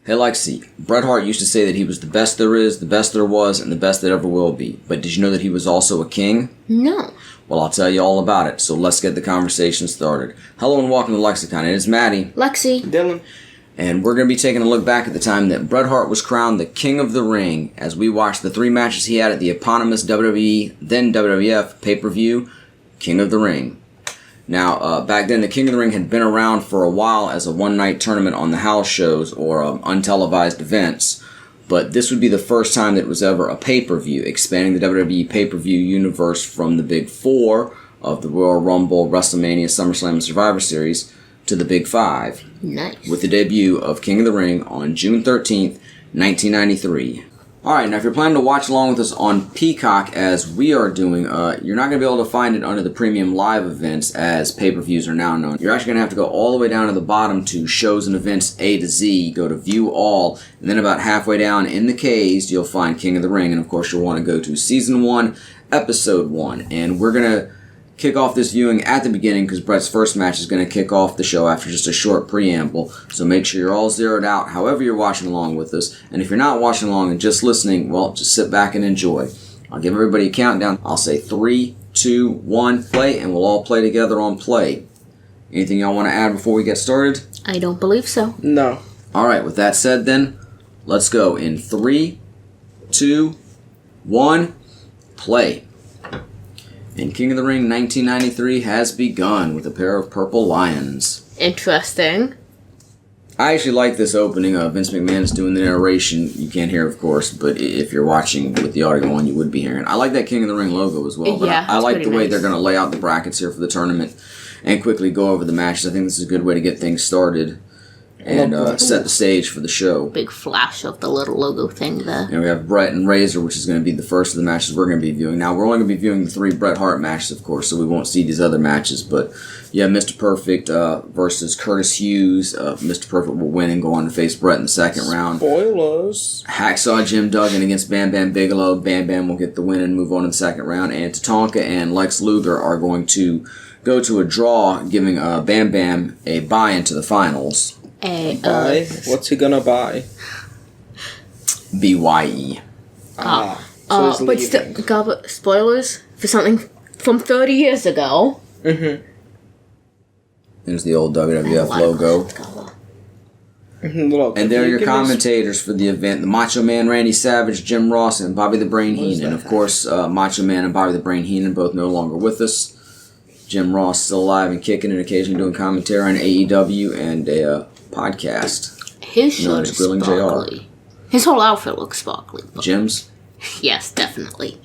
Hey Lexi, Bret Hart used to say that he was the best there is, the best there was, and the best that ever will be. But did you know that he was also a king? No. Well, I'll tell you all about it, so let's get the conversation started. Hello and welcome to LexiCon. It is Maddie. Lexi. Dylan. And we're going to be taking a look back at the time that Bret Hart was crowned the King of the Ring as we watch the 3 matches he had at the eponymous WWE, then WWF, pay-per-view, King of the Ring. Now, back then, the King of the Ring had been around for a while as a one-night tournament on the house shows or untelevised events, but this would be the first time that it was ever a pay-per-view, expanding the WWE pay-per-view universe from the Big 4 of the Royal Rumble, WrestleMania, SummerSlam, and Survivor Series to the Big 5. Nice. With the debut of King of the Ring on June 13th, 1993. Alright, now if you're planning to watch along with us on Peacock as we are doing, you're not going to be able to find it under the premium live events as pay-per-views are now known. You're actually going to have to go all the way down to the bottom to shows and events A to Z, go to view all, and then about halfway down in the K's you'll find King of the Ring, and of course you'll want to go to Season 1, Episode 1, and we're going to kick off this viewing at the beginning because Bret's first match is going to kick off the show after just a short preamble. So make sure you're all zeroed out however you're watching along with us. And if you're not watching along and just listening, well, just sit back and enjoy. I'll give everybody a countdown. I'll say 3, 2, 1, play, and we'll all play together on play. Anything y'all want to add before we get started? I don't believe so. No. Alright, with that said then, let's go in 3, 2, 1, play. And King of the Ring 1993 has begun with a pair of purple lions. Interesting. I actually like this opening. Vince McMahon's doing the narration. You can't hear, of course, but if you're watching with the audio on, you would be hearing. I like that King of the Ring logo as well. But Yeah, I like the way nice. they're going to lay out the brackets here for the tournament and quickly go over the matches. I think this is a good way to get things started and set the stage for the show. Big flash of the little logo thing there. And we have Bret and Razor, which is going to be the first of the matches we're going to be viewing. Now, we're only going to be viewing the 3 Bret Hart matches, of course, so we won't see these other matches. But, yeah, Mr. Perfect versus Curtis Hughes. Mr. Perfect will win and go on to face Bret in the second round. Spoilers. Hacksaw Jim Duggan against Bam Bam Bigelow. Bam Bam will get the win and move on to the second round. And Tatanka and Lex Luger are going to go to a draw, giving Bam Bam a bye into the finals. Buy? What's he gonna buy? BYE. So he's but leaving. spoilers for something from 30 years ago. Mm-hmm. There's the old WWF logo. Look, And there are your give me commentators for the event. The Macho Man, Randy Savage, Jim Ross, and Bobby the Brain Heenan. Of course, Macho Man and Bobby the Brain Heenan both no longer with us. Jim Ross still alive and kicking and occasionally doing commentary on AEW and a podcast. His shirt No, is it's Grilling JR. sparkly. His whole outfit looks sparkly. But Jim's yes, definitely.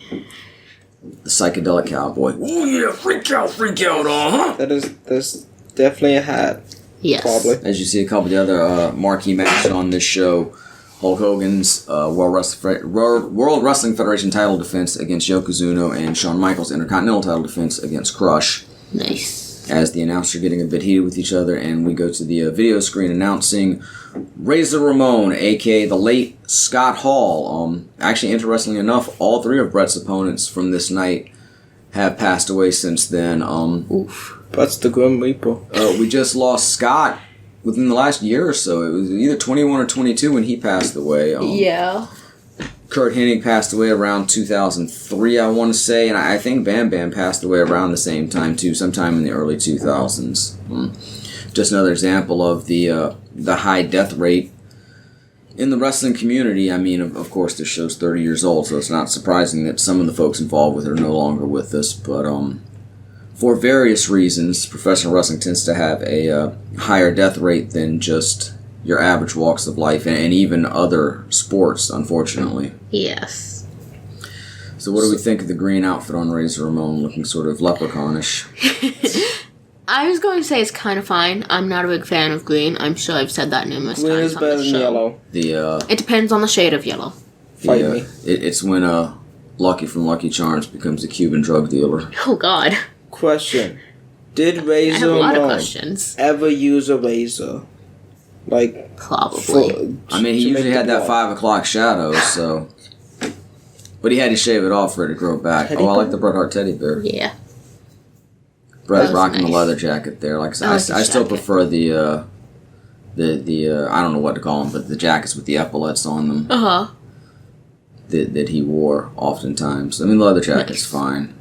the psychedelic cowboy. Oh yeah, freak out, huh? That's definitely a hat. Yes. Probably. As you see a couple of the other marquee matches on this show, Hulk Hogan's World Wrestling Federation title defense against Yokozuna and Shawn Michaels' Intercontinental title defense against Crush. Nice. As the announcers are getting a bit heated with each other, and we go to the video screen announcing Razor Ramon, a.k.a. the late Scott Hall. Actually, interestingly enough, all 3 of Bret's opponents from this night have passed away since then. Oof. That's the Grim Reaper. We just lost Scott within the last year or so. It was either 21 or 22 when he passed away. Yeah. Kurt Hennig passed away around 2003, I want to say, and I think Bam Bam passed away around the same time too, sometime in the early 2000s. Just another example of the high death rate in the wrestling community. I mean, of course, this show's 30 years old, so it's not surprising that some of the folks involved with it are no longer with us. But for various reasons, professional wrestling tends to have a higher death rate than just your average walks of life, and even other sports, unfortunately. Yes. So what do we think of the green outfit on Razor Ramon, looking sort of leprechaunish? I was going to say it's kind of fine. I'm not a big fan of green. I'm sure I've said that numerous Green times is on better the than show. yellow. It depends on the shade of yellow. Fight me. It's when Lucky from Lucky Charms becomes a Cuban drug dealer. Oh, God. Question. Did I Razor have a lot of Ramon questions. ever use a razor? Like, Probably. I mean, he to usually make had the that blood. 5 o'clock shadow, so... But he had to shave it off for it to grow back. Teddy I like bear? the Bret Hart teddy bear. Yeah. Bret's That was rocking the nice. leather jacket there. Like I I like said, the I still jacket. prefer the I don't know what to call them, but the jackets with the epaulets on them. Uh-huh. That he wore oftentimes. I mean, leather jacket's Nice. fine.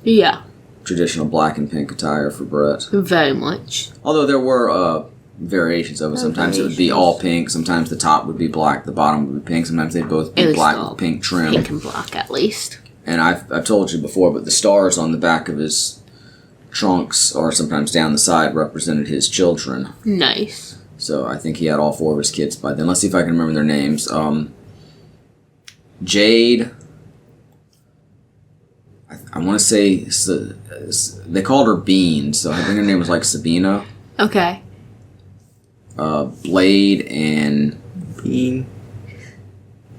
Yeah, Traditional black and pink attire for Bret. very much. Although there were variations of it. Sometimes it would be all pink. Sometimes the top would be black. The bottom would be pink. Sometimes they'd both It be was black all with pink trim. Pink and black, at least. And I've told you before, but the stars on the back of his trunks, or sometimes down the side, represented his children. Nice. So I think he had all 4 of his kids by then. Let's see if I can remember their names. Jade. I want to say they called her Bean, so I think her name was like Sabina. Okay. Blade and Bean.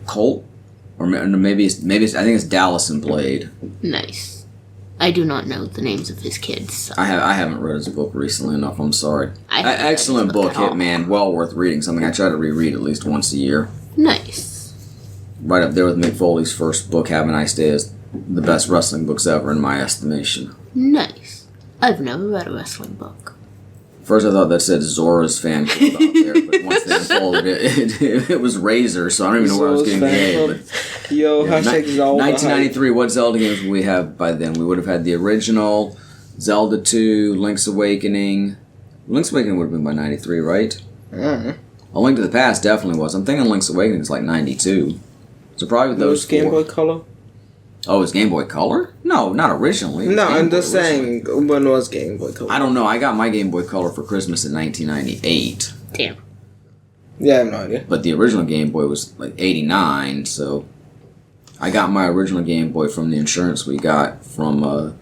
Colt, or maybe it's I think it's Dallas and Blade. Nice. I do not know the names of his kids. I haven't read his book recently enough. I'm sorry. I haven't read Excellent his book book, at all. Hitman. Well worth reading. Something I try to reread at least once a year. Nice. Right up there with Mick Foley's first book, Have a Nice Day, is the best wrestling books ever in my estimation. Nice. I've never read a wrestling book. First, I thought that said Zora's fan club out there, but once they unfolded it was Razor, so I don't even know where I was getting today. But Yo, hashtag Zelda. 1993, what Zelda games would we have by then? We would have had the original, Zelda 2, Link's Awakening. Link's Awakening would have been by 93, right? Mm. A Link to the Past definitely was. I'm thinking Link's Awakening is like 92. So probably with those Game four. Boy Color? Oh, it's Game Boy Color? No, not originally. It was No, Game I'm Boy just originally. saying, when was Game Boy Color? I don't know. I got my Game Boy Color for Christmas in 1998. Damn. Yeah, I have no idea. But the original Game Boy was like 89, so I got my original Game Boy from the insurance we got from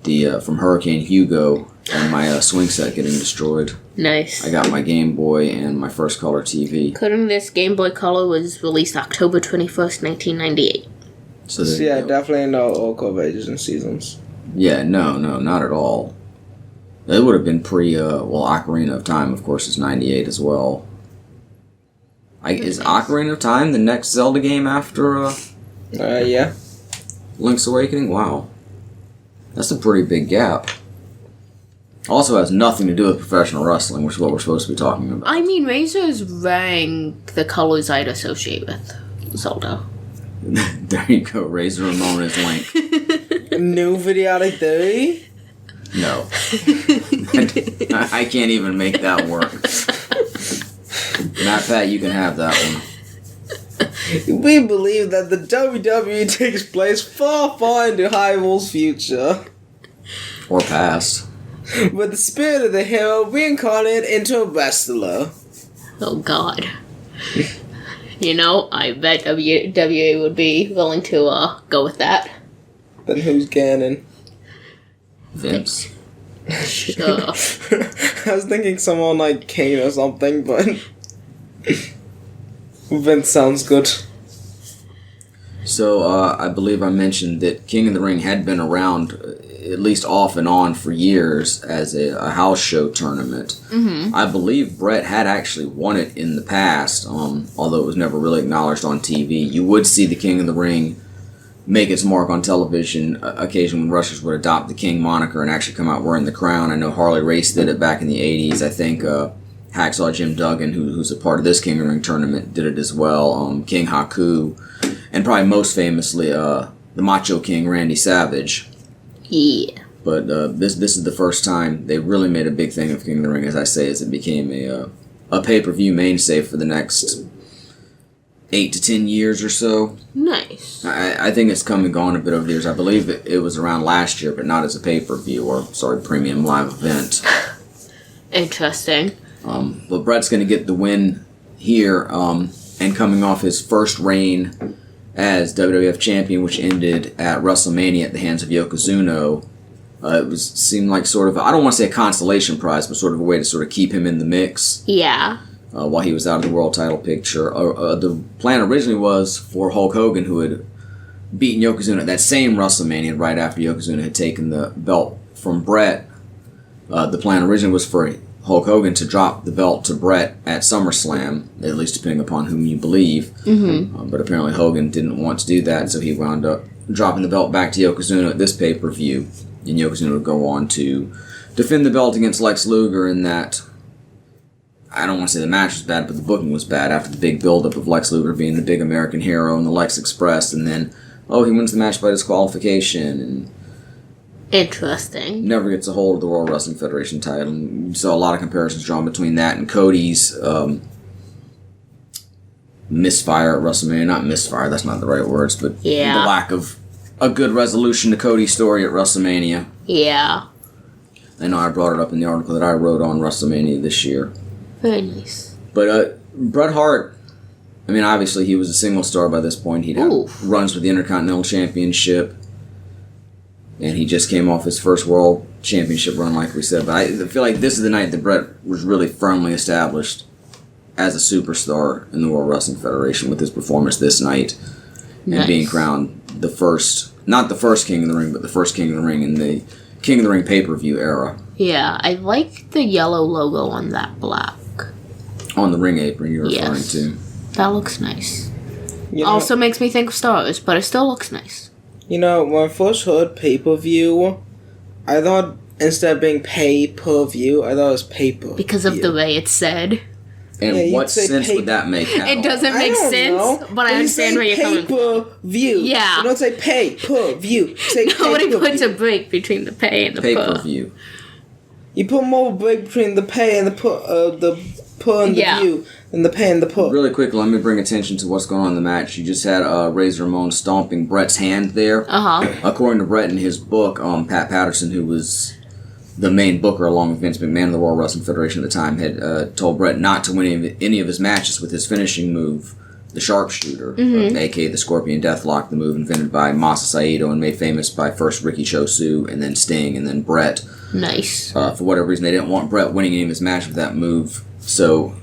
from Hurricane Hugo and my swing set getting destroyed. Nice. I got my Game Boy and my first color TV. According to this, Game Boy Color was released October 21st, 1998. So So yeah, definitely no Oak of Ages and Seasons. Yeah, no, not at all. It would have been Ocarina of Time, of course, is 98 as well. Is Ocarina of Time the next Zelda game after Yeah. Link's Awakening? Wow. That's a pretty big gap. Also has nothing to do with professional wrestling, which is what we're supposed to be talking about. I mean, Razor is wearing the colors I'd associate with Zelda. There you go, Razor Ramon is Link. New Videotic Theory? No. I can't even make that work. Matt Pat, you can have that one. We believe that the WWE takes place far, far into Hyrule's future, Or past. with the spirit of the hero reincarnated into a wrestler. Oh, God. You know, I bet WWE would be willing to go with that. Then who's Ganon? Vince. Sure. I was thinking someone like Kane or something, but Vince sounds good. So, I believe I mentioned that King of the Ring had been around, at least off and on, for years as a house show tournament. Mm-hmm. I believe Bret had actually won it in the past, although it was never really acknowledged on TV. You would see the King of the Ring make its mark on television occasionally when wrestlers would adopt the King moniker and actually come out wearing the crown. I know Harley Race did it back in the 80s. I think Hacksaw Jim Duggan, who's a part of this King of the Ring tournament, did it as well. King Haku, and probably most famously the Macho King Randy Savage. Yeah. But this is the first time they really made a big thing of King of the Ring, as I say, as it became a pay-per-view mainstay for the next 8 to 10 years or so. Nice. I think it's come and gone a bit over the years. I believe it was around last year, but not as a pay-per-view or, premium live event. Interesting. But Bret's going to get the win here, and coming off his first reign as WWF champion, which ended at WrestleMania at the hands of Yokozuna. It seemed like sort of, I don't want to say a consolation prize, but sort of a way to sort of keep him in the mix. Yeah. While he was out of the world title picture. The plan originally was for Hulk Hogan, who had beaten Yokozuna at that same WrestleMania right after Yokozuna had taken the belt from Bret. The plan originally was for Hulk Hogan to drop the belt to Bret at SummerSlam, at least depending upon whom you believe. Mm-hmm. But apparently Hogan didn't want to do that, so he wound up dropping the belt back to Yokozuna at this pay-per-view. And Yokozuna would go on to defend the belt against Lex Luger in that, I don't want to say the match was bad, but the booking was bad after the big build-up of Lex Luger being the big American hero and the Lex Express, and then, he wins the match by disqualification, and Interesting. never gets a hold of the World Wrestling Federation title. And you saw a lot of comparisons drawn between that and Cody's misfire at WrestleMania. Not misfire, that's not the right words, but the lack of a good resolution to Cody's story at WrestleMania. Yeah. I know I brought it up in the article that I wrote on WrestleMania this year. Very nice. But Bret Hart, I mean, obviously he was a single star by this point. He'd had runs with the Intercontinental Championship, and he just came off his first World Championship run, like we said. But I feel like this is the night that Bret was really firmly established as a superstar in the World Wrestling Federation with his performance this night. And being crowned the first, not the first King of the Ring, but the first King of the Ring in the King of the Ring pay-per-view era. Yeah, I like the yellow logo on that black. On the ring apron you're referring to. That looks nice. You know, Also makes me think of Star Wars, but it still looks nice. You know, when I first heard pay-per-view, I thought instead of being pay-per-view, I thought it was pay-per-view. Because of the way it's said. And what sense would that make? It doesn't make sense, but I understand where you're coming from. Pay-per-view. Yeah. You don't say pay-per-view. Say Nobody pay-per-view. puts a break between the pay and the pay-per-view. You put more break between the pay and the per and the view than the pay and the per. Really quick, let me bring attention to what's going on in the match. You just had Razor Ramon stomping Bret's hand there. According to Bret in his book, Pat Patterson, who was the main booker along with Vince McMahon of the World Wrestling Federation at the time, had told Bret not to win any of his matches with his finishing move, the sharpshooter, aka the Scorpion Deathlock, the move invented by Masa Saito and made famous by first Ricky Chosu and then Sting and then Bret. Nice. For whatever reason, they didn't want Bret winning any of his matches with that move, so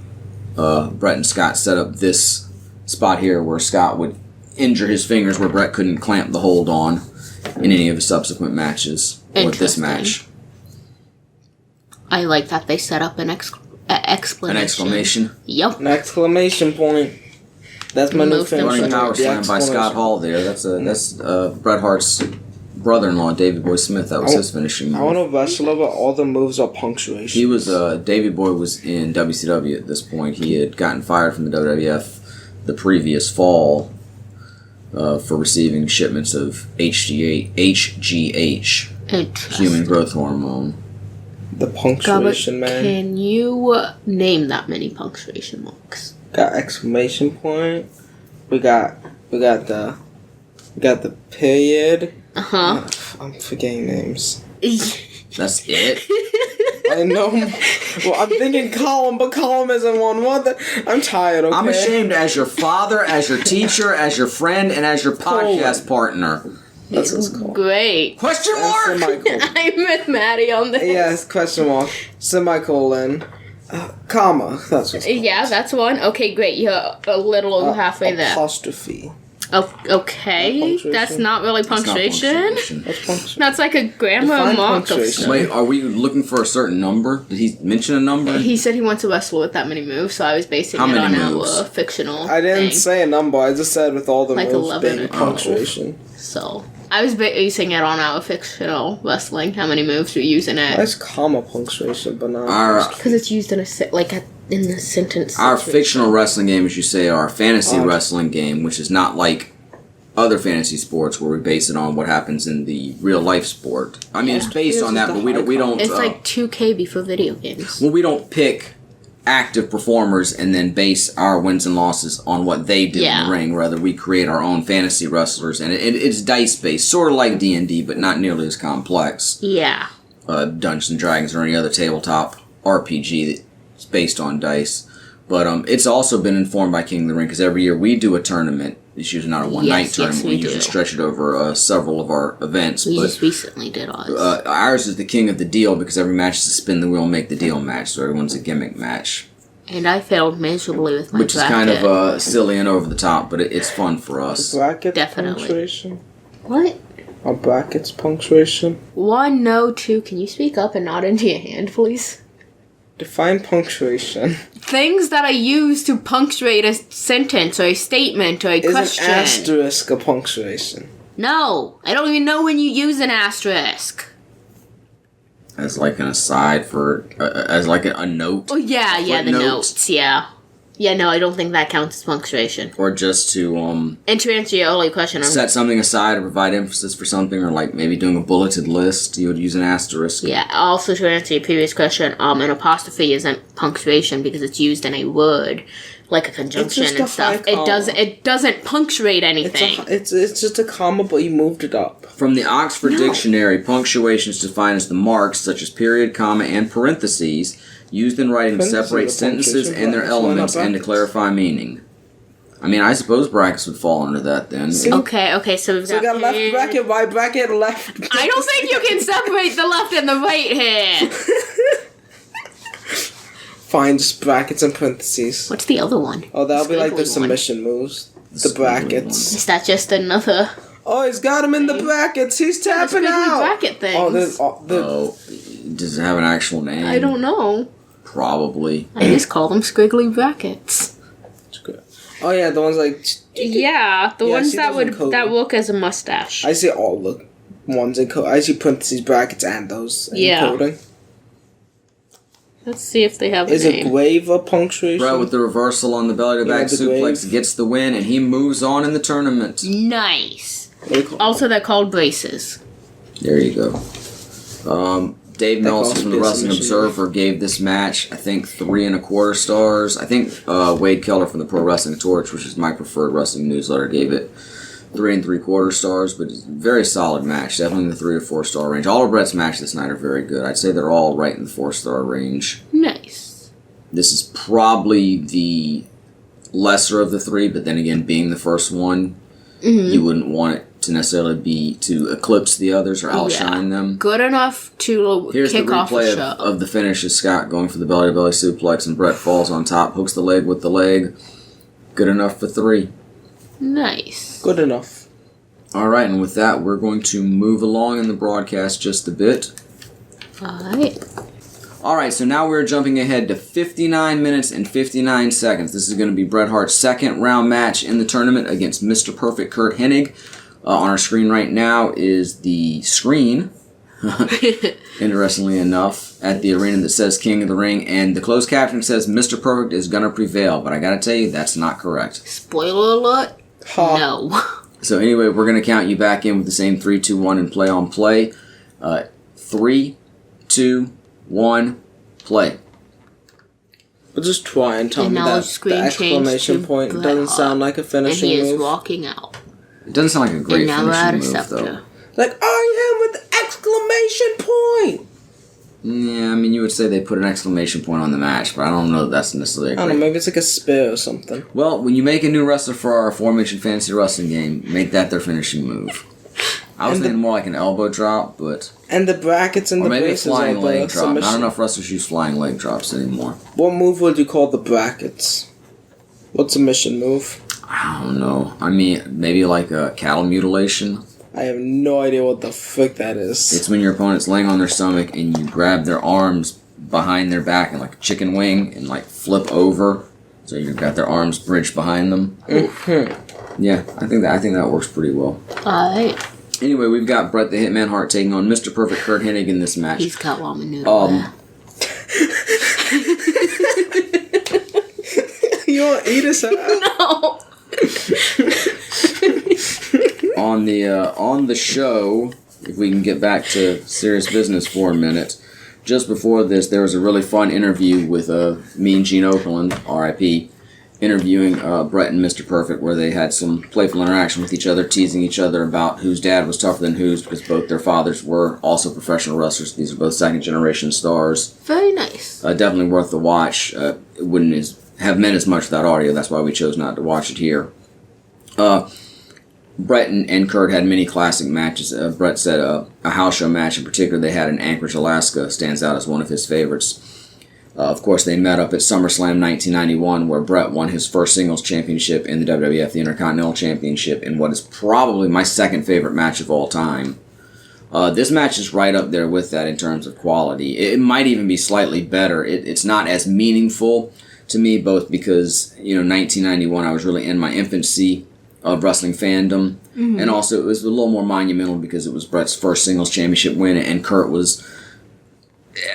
Bret and Scott set up this spot here where Scott would injure his fingers where Bret couldn't clamp the hold on in any of his subsequent matches or this match. I like that they set up an exclamation. An exclamation? Yep. An exclamation point. That's my new finisher. Running power slam by Scott Hall there. That's Bret Hart's brother-in-law, Davey Boy Smith. That was his finishing move. I want to wrestle, but all the moves are punctuation. He was, Davey Boy was in WCW at this point. He had gotten fired from the WWF the previous fall for receiving shipments of HGH, human growth hormone. The punctuation, man. Can you name that many punctuation marks? Got exclamation point. We got the period. I'm forgetting names. That's it? I know. Well, I'm thinking column, but column isn't one. I'm tired, okay? I'm ashamed as your father, as your teacher, as your friend, and as your podcast partner. That's what's called. Great. Question mark? Semicolon. I'm with Maddie on this. Yes, question mark. Semicolon. Comma. That's what's called. Yeah, that's one. Okay, great. You're a little over halfway there. Apostrophe. Oh, okay. That's not really punctuation. That's punctuation. That's like a grammar Define mark of punctuation. stuff. Wait, are we looking for a certain number? Did he mention a number? He said he wants to wrestle with that many moves, so I was basing How it many on moves? our fictional I didn't thing. say a number. I just said with all the Like moves 11 being or 12. punctuation. So I was basing it on our fictional wrestling. How many moves we're using it? That's comma punctuation, but not. Because it's used in in the sentence. Our situation. fictional wrestling game, as you say, our fantasy wrestling game, which is not like other fantasy sports where we base it on what happens in the real life sport. I mean, it's based on that, but we don't. It's like 2K before video games. Well, we don't pick active performers and then base our wins and losses on what they do in the ring. Rather, we create our own fantasy wrestlers, and it's dice based, sort of like D&D, but not nearly as complex. Yeah. Dungeons and Dragons or any other tabletop RPG that's based on dice. But it's also been informed by King of the Ring, because every year we do a tournament. It's usually not a one-night tournament. we usually do. Stretch it over several of our events. We but just recently did ours. ours is the king of the deal, because every match is a spin the wheel and make the deal match, so everyone's a gimmick match. And I failed miserably with my Which is bracket. kind of silly and over the top, but it's fun for us. Brackets Definitely. punctuation. What? Are brackets punctuation? 1, no, 2. Can you speak up and not into your hand, please? Define punctuation. Things that are used to punctuate a sentence or a statement or a Is question. an asterisk a punctuation? No, I don't even know when you use an asterisk. as like an aside for as like a note. Oh yeah, the Footnote. notes. Yeah. Yeah, no, I don't think that counts as punctuation. Or just to And to answer your earlier question, set something aside or provide emphasis for something, or like maybe doing a bulleted list, you would use an asterisk. yeah. Also, to answer your previous question, an apostrophe isn't punctuation because it's used in a word, like a conjunction just and a stuff. high comma. It doesn't punctuate anything. It's just a comma, but you moved it up. From the Oxford Dictionary, punctuation is defined as the marks such as period, comma, and parentheses used in writing to separate sentences and their elements and to clarify meaning. I mean, I suppose brackets would fall under that then. Okay, so we've So we got left period. bracket, right bracket, left. I don't think you can separate the left and the right here. Fine, just brackets and parentheses. What's the other one? Oh, that'll be like the Squiggly one. submission moves. The brackets. Is that just another Oh, he's got him in the brackets. He's tapping squiggly out. bracket thing? Oh, there's Does it have an actual name? I don't know. Probably. I just call them squiggly brackets. Oh yeah, the ones like. Yeah, the Yeah, ones she that doesn't would code. that look as a mustache. I see all the ones in code. I see parentheses, brackets, and those in Yeah. coding. Let's see if they have a Is it name. grave a punctuation? Brett with the reversal on the belly to back the suplex grave. gets the win, and he moves on in the tournament. Nice. What do you call Also, they're called braces. There you go. Dave That Nelson calls from the it Wrestling submission. Observer gave this match, I think, 3 1/4 stars. I think Wade Keller from the Pro Wrestling Torch, which is my preferred wrestling newsletter, gave it 3 3/4 stars. But it's a very solid match, definitely in the 3 to 4 star range. All of Brett's matches this night are very good. I'd say they're all right in the 4-star range. Nice. This is probably the lesser of the 3, but then again, being the first one, you wouldn't want it to necessarily be to eclipse the others or outshine them. Good enough to Here's kick the off a replay show. of the finish is Scott going for the belly-to-belly suplex, and Brett falls on top, hooks the leg with the leg. Good enough for 3. Nice. Good enough. All right, and with that, we're going to move along in the broadcast just a bit. Alright. All right, so now we're jumping ahead to 59 minutes and 59 seconds. This is going to be Bret Hart's second round match in the tournament against Mr. Perfect Kurt Hennig. On our screen right now is the screen, interestingly enough, at the arena that says King of the Ring, and the closed caption says Mr. Perfect is going to prevail, but I got to tell you, that's not correct. Spoiler alert? Ha. No. So anyway, we're going to count you back in with the same 3, 2, 1 and play on play. 3, 2, 1, play. But just try and tell And me now that the screen the exclamation changed to point Bret doesn't Hart. sound like a And finishing he is move. walking out. It doesn't sound like a great And now we're out of finishing move, scepter. though. Like, I am with the exclamation point! Yeah, I mean, you would say they put an exclamation point on the match, but I don't know that that's necessarily a I don't great... know, maybe it's like a spear or something. Well, when you make a new wrestler for our aforementioned fantasy wrestling game, make that their finishing move. I was And thinking more like an elbow drop, but... And the brackets and Or the maybe a braces flying are leg the drop. Not submission. enough wrestlers use flying leg drops anymore. What move would you call the brackets? What submission move? I don't know. I mean, maybe like a cattle mutilation. I have no idea what the frick that is. It's when your opponent's laying on their stomach and you grab their arms behind their back and like a chicken wing and like flip over. So you've got their arms bridged behind them. Mm-hmm. Yeah, I think that works pretty well. Alright. Anyway, we've got Bret the Hitman Hart taking on Mr. Perfect Kurt Hennig in this match. He's got ramen noodle there. You want to eat us out? No! On the show, if we can get back to serious business for a minute, just before this, there was a really fun interview with me and Gene Okerlund, R.I.P., interviewing Bret and Mr. Perfect, where they had some playful interaction with each other, teasing each other about whose dad was tougher than whose, because both their fathers were also professional wrestlers. These are both second-generation stars. Very nice. Definitely worth the watch. It wouldn't have meant as much without audio. That's why we chose not to watch it here. Bret and Kurt had many classic matches. Bret said a house show match in particular they had in Anchorage, Alaska stands out as one of his favorites. Of course, they met up at SummerSlam 1991, where Bret won his first singles championship in the WWF, the Intercontinental Championship, in what is probably my second favorite match of all time. This match is right up there with that in terms of quality. It might even be slightly better. It's not as meaningful to me, both because, 1991, I was really in my infancy of wrestling fandom, and also it was a little more monumental because it was Bret's first singles championship win, and Kurt was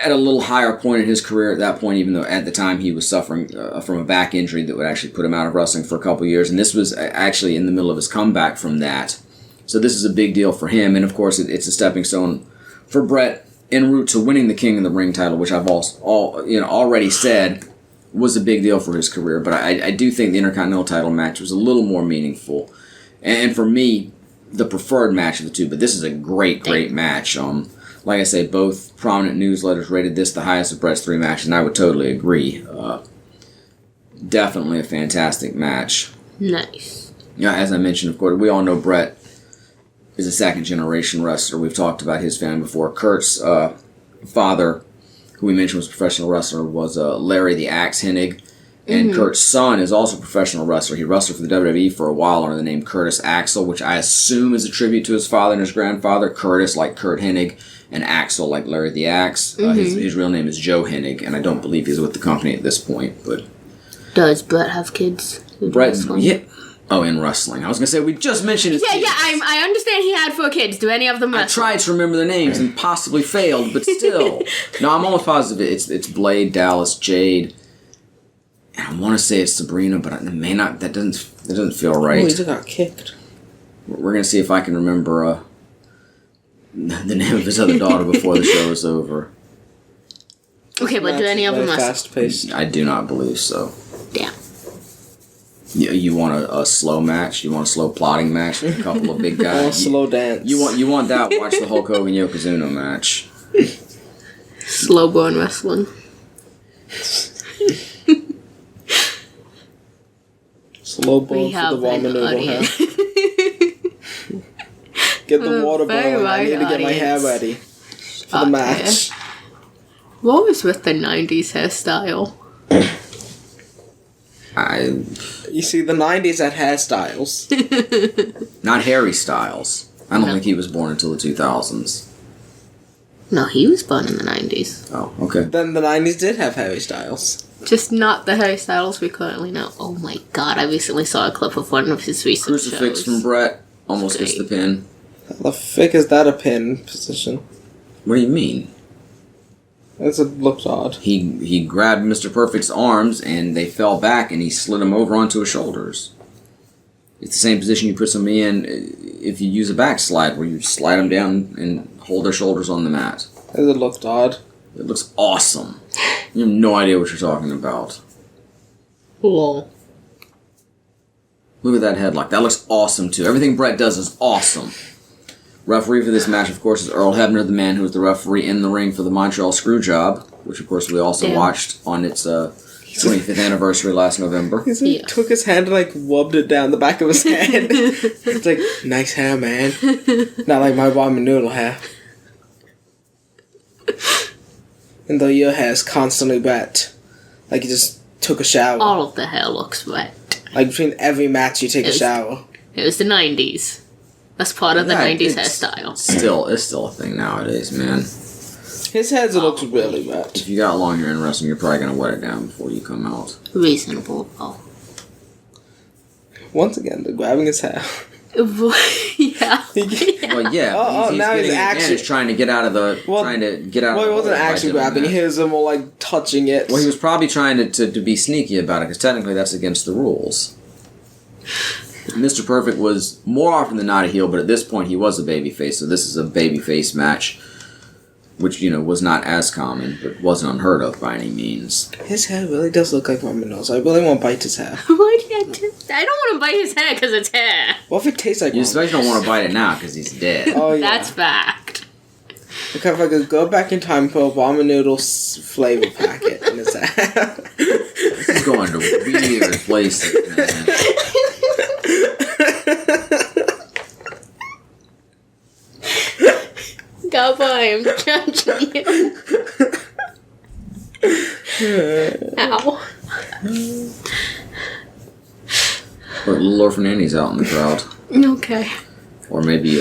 at a little higher point in his career at that point, even though at the time he was suffering from a back injury that would actually put him out of wrestling for a couple years. And this was actually in the middle of his comeback from that. So this is a big deal for him. And, of course, it's a stepping stone for Bret en route to winning the King of the Ring title, which I've already said was a big deal for his career. But I do think the Intercontinental title match was a little more meaningful. And for me, the preferred match of the two. But this is a great match. Like I say, both prominent newsletters rated this the highest of Bret's 3 matches, and I would totally agree. Definitely a fantastic match. Nice. Yeah, as I mentioned, of course, we all know Bret is a second-generation wrestler. We've talked about his family before. Kurt's father, who we mentioned was a professional wrestler, was Larry the Axe Hennig. And Kurt's son is also a professional wrestler. He wrestled for the WWE for a while under the name Curtis Axel, which I assume is a tribute to his father and his grandfather. Curtis, like Kurt Hennig, and Axel, like Larry the Axe. His real name is Joe Hennig, and I don't believe he's with the company at this point. But does Bret have kids? Bret, yeah. Oh, in wrestling. I was going to say, we just mentioned his kids. Yeah, I understand he had 4 kids. Do any of them wrestle? I tried to remember their names and possibly failed, but still. No, I'm almost positive it's Blade, Dallas, Jade, and I want to say it's Sabrina, but it may not. That doesn't feel right. Oh, he just got kicked. We're going to see if I can remember the name of his other daughter before the show is over. Okay, but do any of them wrestle? Fast-paced. I do not believe so. Damn. You want a slow match? You want a slow plotting match with a couple of big guys? Or a slow dance. You want that? Watch the Hulk Hogan Yokozuna match. Slow burn wrestling. Slow burn for the ramen noodle hair. Get the water boiling. I need to get my hair ready for the match. What was with the 90s hairstyle? You see, the 90s had hairstyles. Not Harry Styles. I don't think he was born until the 2000s. No, he was born in the 90s. Oh, okay. Then the 90s did have Harry Styles. Just not the Harry Styles we currently know. Oh my god, I recently saw a clip of one of his recent Crucifix shows. from Bret almost gets the pin. How the frick is that a pin position? What do you mean? It looks odd. He grabbed Mr. Perfect's arms and they fell back and he slid him over onto his shoulders. It's the same position you put somebody in if you use a backslide, where you slide them down and hold their shoulders on the mat. It looked odd. It looks awesome. You have no idea what you're talking about. Cool. Look at that headlock. That looks awesome, too. Everything Bret does is awesome. Referee for this match, of course, is Earl Hebner, the man who was the referee in the ring for the Montreal Screwjob, which, of course, we also watched on its 25th anniversary last November. He took his hand and, rubbed it down the back of his head. It's like, nice hair, man. Not like my ramen noodle hair. And though your hair is constantly wet. Like you just took a shower. All of the hair looks wet. Like between every match you take a shower. It was the 90s. That's part of the 90s hairstyle. It's still a thing nowadays, man. His hair looks really wet. If you got long hair in wrestling, you're probably going to wet it down before you come out. Reasonable, though. Once again, they're grabbing his hair. Yeah. Well, yeah. Now he's actually trying to get out of the. Well, he wasn't actually grabbing. He was more touching it. Well, he was probably trying to be sneaky about it, because technically that's against the rules. Mr. Perfect was more often than not a heel, but at this point he was a babyface, so this is a babyface match, which, was not as common, but wasn't unheard of by any means. His hair really does look like ramen noodles. I really want to bite his hair. I don't want to bite his hair because it's hair. What if it tastes like You especially don't want to bite it now because he's dead. Oh, yeah. That's fact. Okay, if I could go back in time and put a ramen noodles flavor packet in his hair. This is going to weird places, man. Go by, I'm judging you. Ow. But Little Orphan Annie's out in the crowd. Okay. Or maybe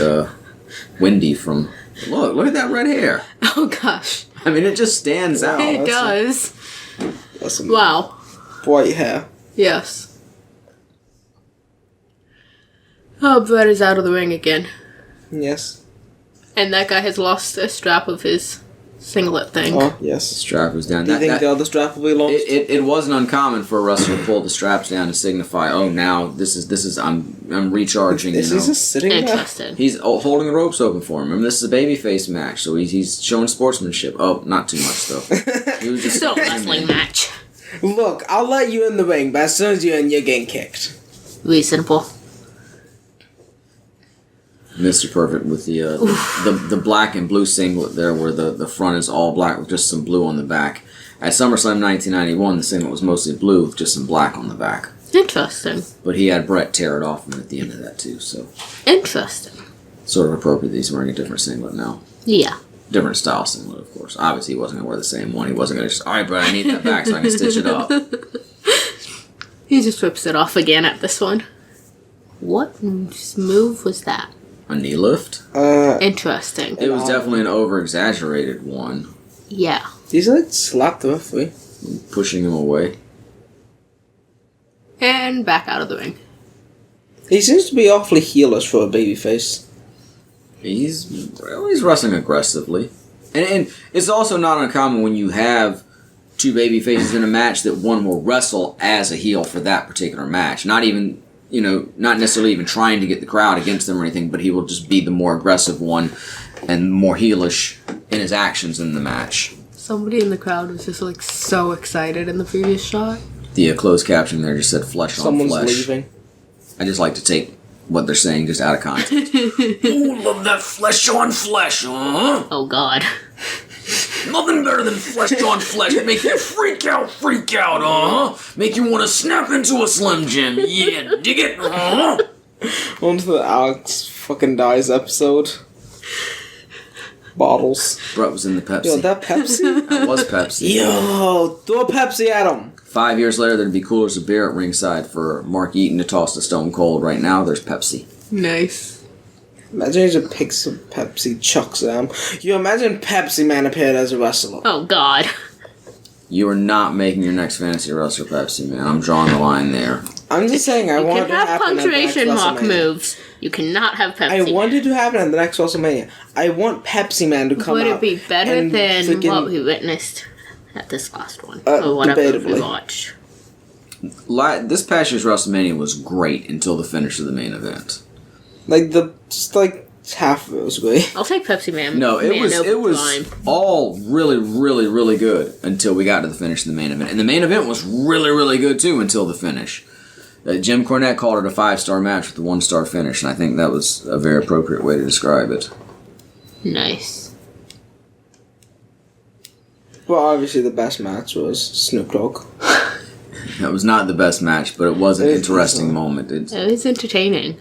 Wendy from... Look at that red hair. Oh gosh. I mean, it just stands out. It does. Some Wow. white hair. Yes. Oh, Bret is out of the ring again. Yes. And that guy has lost a strap of his singlet thing. Oh, yes. Strap was down. Do you think the other strap will be lost? It wasn't uncommon for a wrestler to pull the straps down to signify, oh, now this is I'm recharging. Is he just sitting there? Interesting. He's holding the ropes open for him. Remember, this is a babyface match, so he's showing sportsmanship. Oh, not too much though. He was just Still a wrestling match. Look, I'll let you in the ring, but as soon as you're in, you're getting kicked. Reasonable. Mr. Perfect with the black and blue singlet there, where the front is all black with just some blue on the back. At SummerSlam 1991, the singlet was mostly blue with just some black on the back. Interesting. But he had Bret tear it off him at the end of that too, so Interesting. sort of appropriate that he's wearing a different singlet now. Yeah. Different style singlet, of course. Obviously, he wasn't going to wear the same one. He wasn't going to just, all right, Bret, I need that back so I can stitch it up. He just rips it off again at this one. What move was that? A knee lift? Interesting. It was definitely an over-exaggerated one. Yeah. He's like slapped the referee. Pushing him away. And back out of the ring. He seems to be awfully heelish for a babyface. He's wrestling aggressively. And it's also not uncommon when you have two baby faces in a match that one will wrestle as a heel for that particular match. Not even, not necessarily even trying to get the crowd against them or anything, but he will just be the more aggressive one and more heelish in his actions in the match. Somebody in the crowd was just like so excited in the previous shot. The closed caption there just said flesh on flesh. Someone's leaving. I just like to take what they're saying just out of context. Ooh, love that flesh on flesh, huh? Oh god. Nothing better than flesh on flesh. Make you freak out, huh? Make you want to snap into a Slim Jim. Yeah, dig it, huh? On to the Alex fucking dies episode. Bottles. Bret was in the Pepsi. Yo, that Pepsi? That was Pepsi. Yo, throw a Pepsi at him. 5 years later, there'd be coolers of beer at ringside for Mark Eaton to toss to Stone Cold. Right now, there's Pepsi. Nice. Imagine he just picks some Pepsi, chucks them. You imagine Pepsi Man appeared as a wrestler. Oh god. You are not making your next fantasy wrestler Pepsi, man. I'm drawing the line there. I'm just saying, I want it to happen at the next punctuation mark WrestleMania. moves. You cannot have Pepsi. I want it to happen at the next WrestleMania. I want Pepsi Man to come out. Would it be better and than freaking- what we witnessed at this last one? Or whatever debatably. we watched. This past year's WrestleMania was great until the finish of the main event. Half of it was great. I'll take Pepsi Man. No, it was time. all really, really, really good until we got to the finish of the main event. And the main event was really, really good too until the finish. Jim Cornette called it a 5-star match with a 1-star finish, and I think that was a very appropriate way to describe it. Nice. Well, obviously the best match was Snoop Dogg. That was not the best match, but it was an It was interesting decent. moment. It's It was entertaining.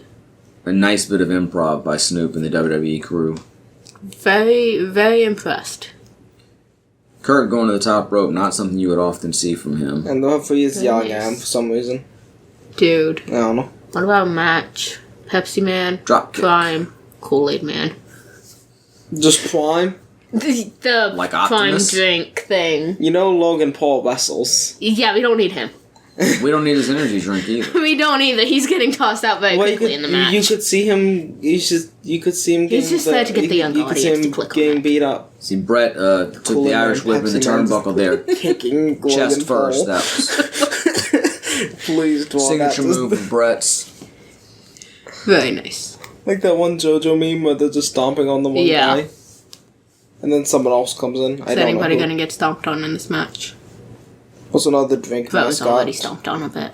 a nice bit of improv by Snoop and the WWE crew. Very, very impressed. Kurt going to the top rope, not something you would often see from him. And the referee is Very yelling nice. at him for some reason. Dude. I don't know. What about a match? Pepsi Man, Drop kick. Prime, Kool-Aid Man. Just Prime. The Like Prime Optimus? drink thing. You know Logan Paul wrestles. Yeah, we don't need him. We don't need his energy drink either. We don't either. He's getting tossed out very Well, quickly in the match. you could see him. You could see him. He's getting just there to get the young You could see audience him to click on getting that. beat up, See, Bret took Cool the and Irish whip in the Pepsi Man. turnbuckle there. kicking Logan Chest first. Paul. That was Please do all that. signature move of Bret's. Very nice. Like that one JoJo meme where they're just stomping on the one Yeah. guy, and then someone else comes in. I Is don't anybody know who. going to get stomped on in this match? What's another drink That was mascot? already stomped on a bit.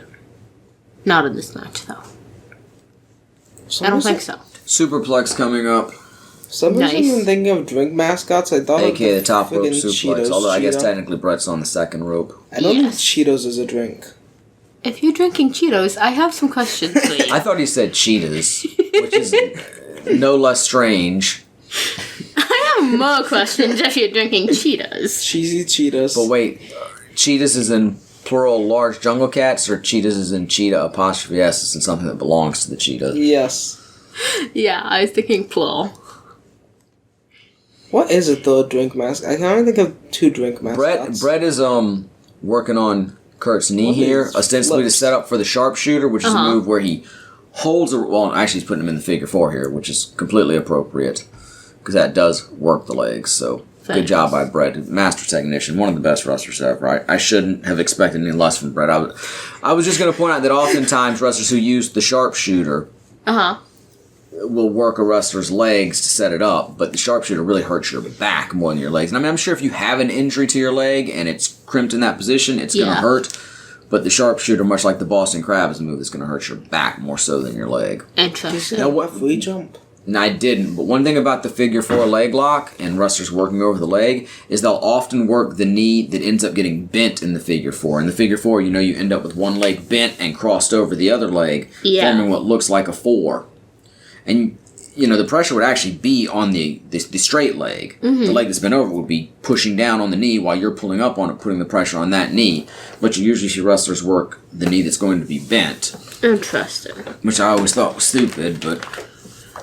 Not in this match, though. Some I don't reason- think so. Superplex coming up, Some reason Nice. I'm thinking of drink mascots. I thought aka of the top rope friggin' suplex. Cheetos, Although I guess Cheeto. technically Bret's on the second rope. I don't Yes. think Cheetos is a drink. If you're drinking Cheetos, I have some questions for you. I thought he said Cheetahs, which is no less strange. I have more questions if you're drinking Cheetos. Cheesy Cheetos. But wait, Cheetahs is in plural large jungle cats, or Cheetahs is in cheetah apostrophe S is in something that belongs to the cheetah? Yes. Yeah, I was thinking plural. What is a third drink mascot? I can only think of two drink mascots. Bret is working on Kurt's knee What here, is ostensibly to flips? set up for the sharpshooter, which is a Uh-huh. move where he holds a... Well, actually, he's putting him in the figure 4 here, which is completely appropriate, because that does work the legs, so... Good job by Bret. Master technician. One of the best wrestlers ever. I shouldn't have expected any less from Bret. I was just going to point out that oftentimes wrestlers who use the sharpshooter will work a wrestler's legs to set it up, but the sharpshooter really hurts your back more than your legs. And I mean, I'm sure if you have an injury to your leg and it's crimped in that position, it's going to hurt. But the sharpshooter, much like the Boston Crab, is a move that's going to hurt your back more so than your leg. Interesting. Now, what free jump? And I didn't. But one thing about the figure 4 leg lock and wrestlers working over the leg is they'll often work the knee that ends up getting bent in the figure 4. In the figure 4, you end up with one leg bent and crossed over the other leg, forming what looks like a 4. And, the pressure would actually be on the straight leg. Mm-hmm. The leg that's bent over would be pushing down on the knee while you're pulling up on it, putting the pressure on that knee. But you usually see wrestlers work the knee that's going to be bent. Interesting. Which I always thought was stupid, but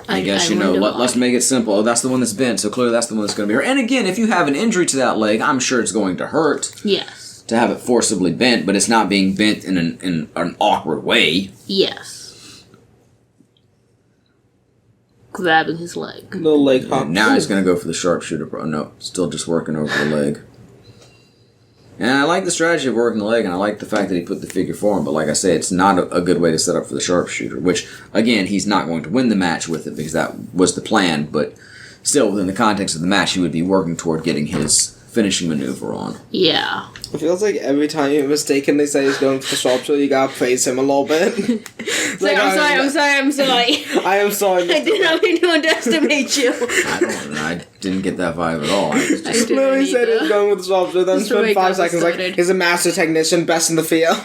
I guess, let's make it simple. Oh, that's the one that's bent, so clearly that's the one that's going to be hurt. And again, if you have an injury to that leg, I'm sure it's going to hurt. Yes. To have it forcibly bent, but it's not being bent in an awkward way. Yes. Grabbing his leg. Little leg hop. Now he's going to go for the sharpshooter. No, still just working over the leg. And I like the strategy of working the leg, and I like the fact that he put the figure 4 on, but like I say, it's not a good way to set up for the sharpshooter, which, again, he's not going to win the match with it because that was the plan, but still, within the context of the match, he would be working toward getting his finishing maneuver on. Yeah. It feels like every time you mistakenly say he's going for the sharpshooter, you gotta praise him a little bit. I'm sorry. I am sorry. I did not mean to underestimate you. I didn't get that vibe at all. He literally said he was going with the sharpshooter, then spent 5 seconds like, he's a master technician, best in the field.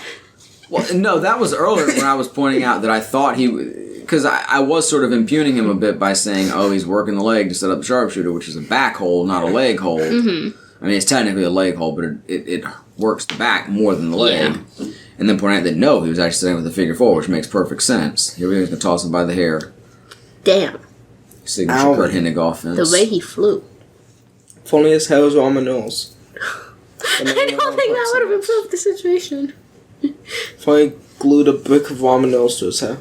Well, no, that was earlier when I was pointing out that I thought because I was sort of impugning him a bit by saying, he's working the leg to set up the sharpshooter, which is a back hold, not a leg hold. Mm-hmm. I mean, it's technically a leg hold, but it works the back more than the leg. Yeah. And then point out that no, he was actually setting with the figure 4, which makes perfect sense. Here we go, he's going to toss him by the hair. Damn. Signature Kurt Hennig offense. The way he flew. If only his hair was ramen noodles. I don't think that would have improved the situation. If only glued a brick of ramen noodles to his hair.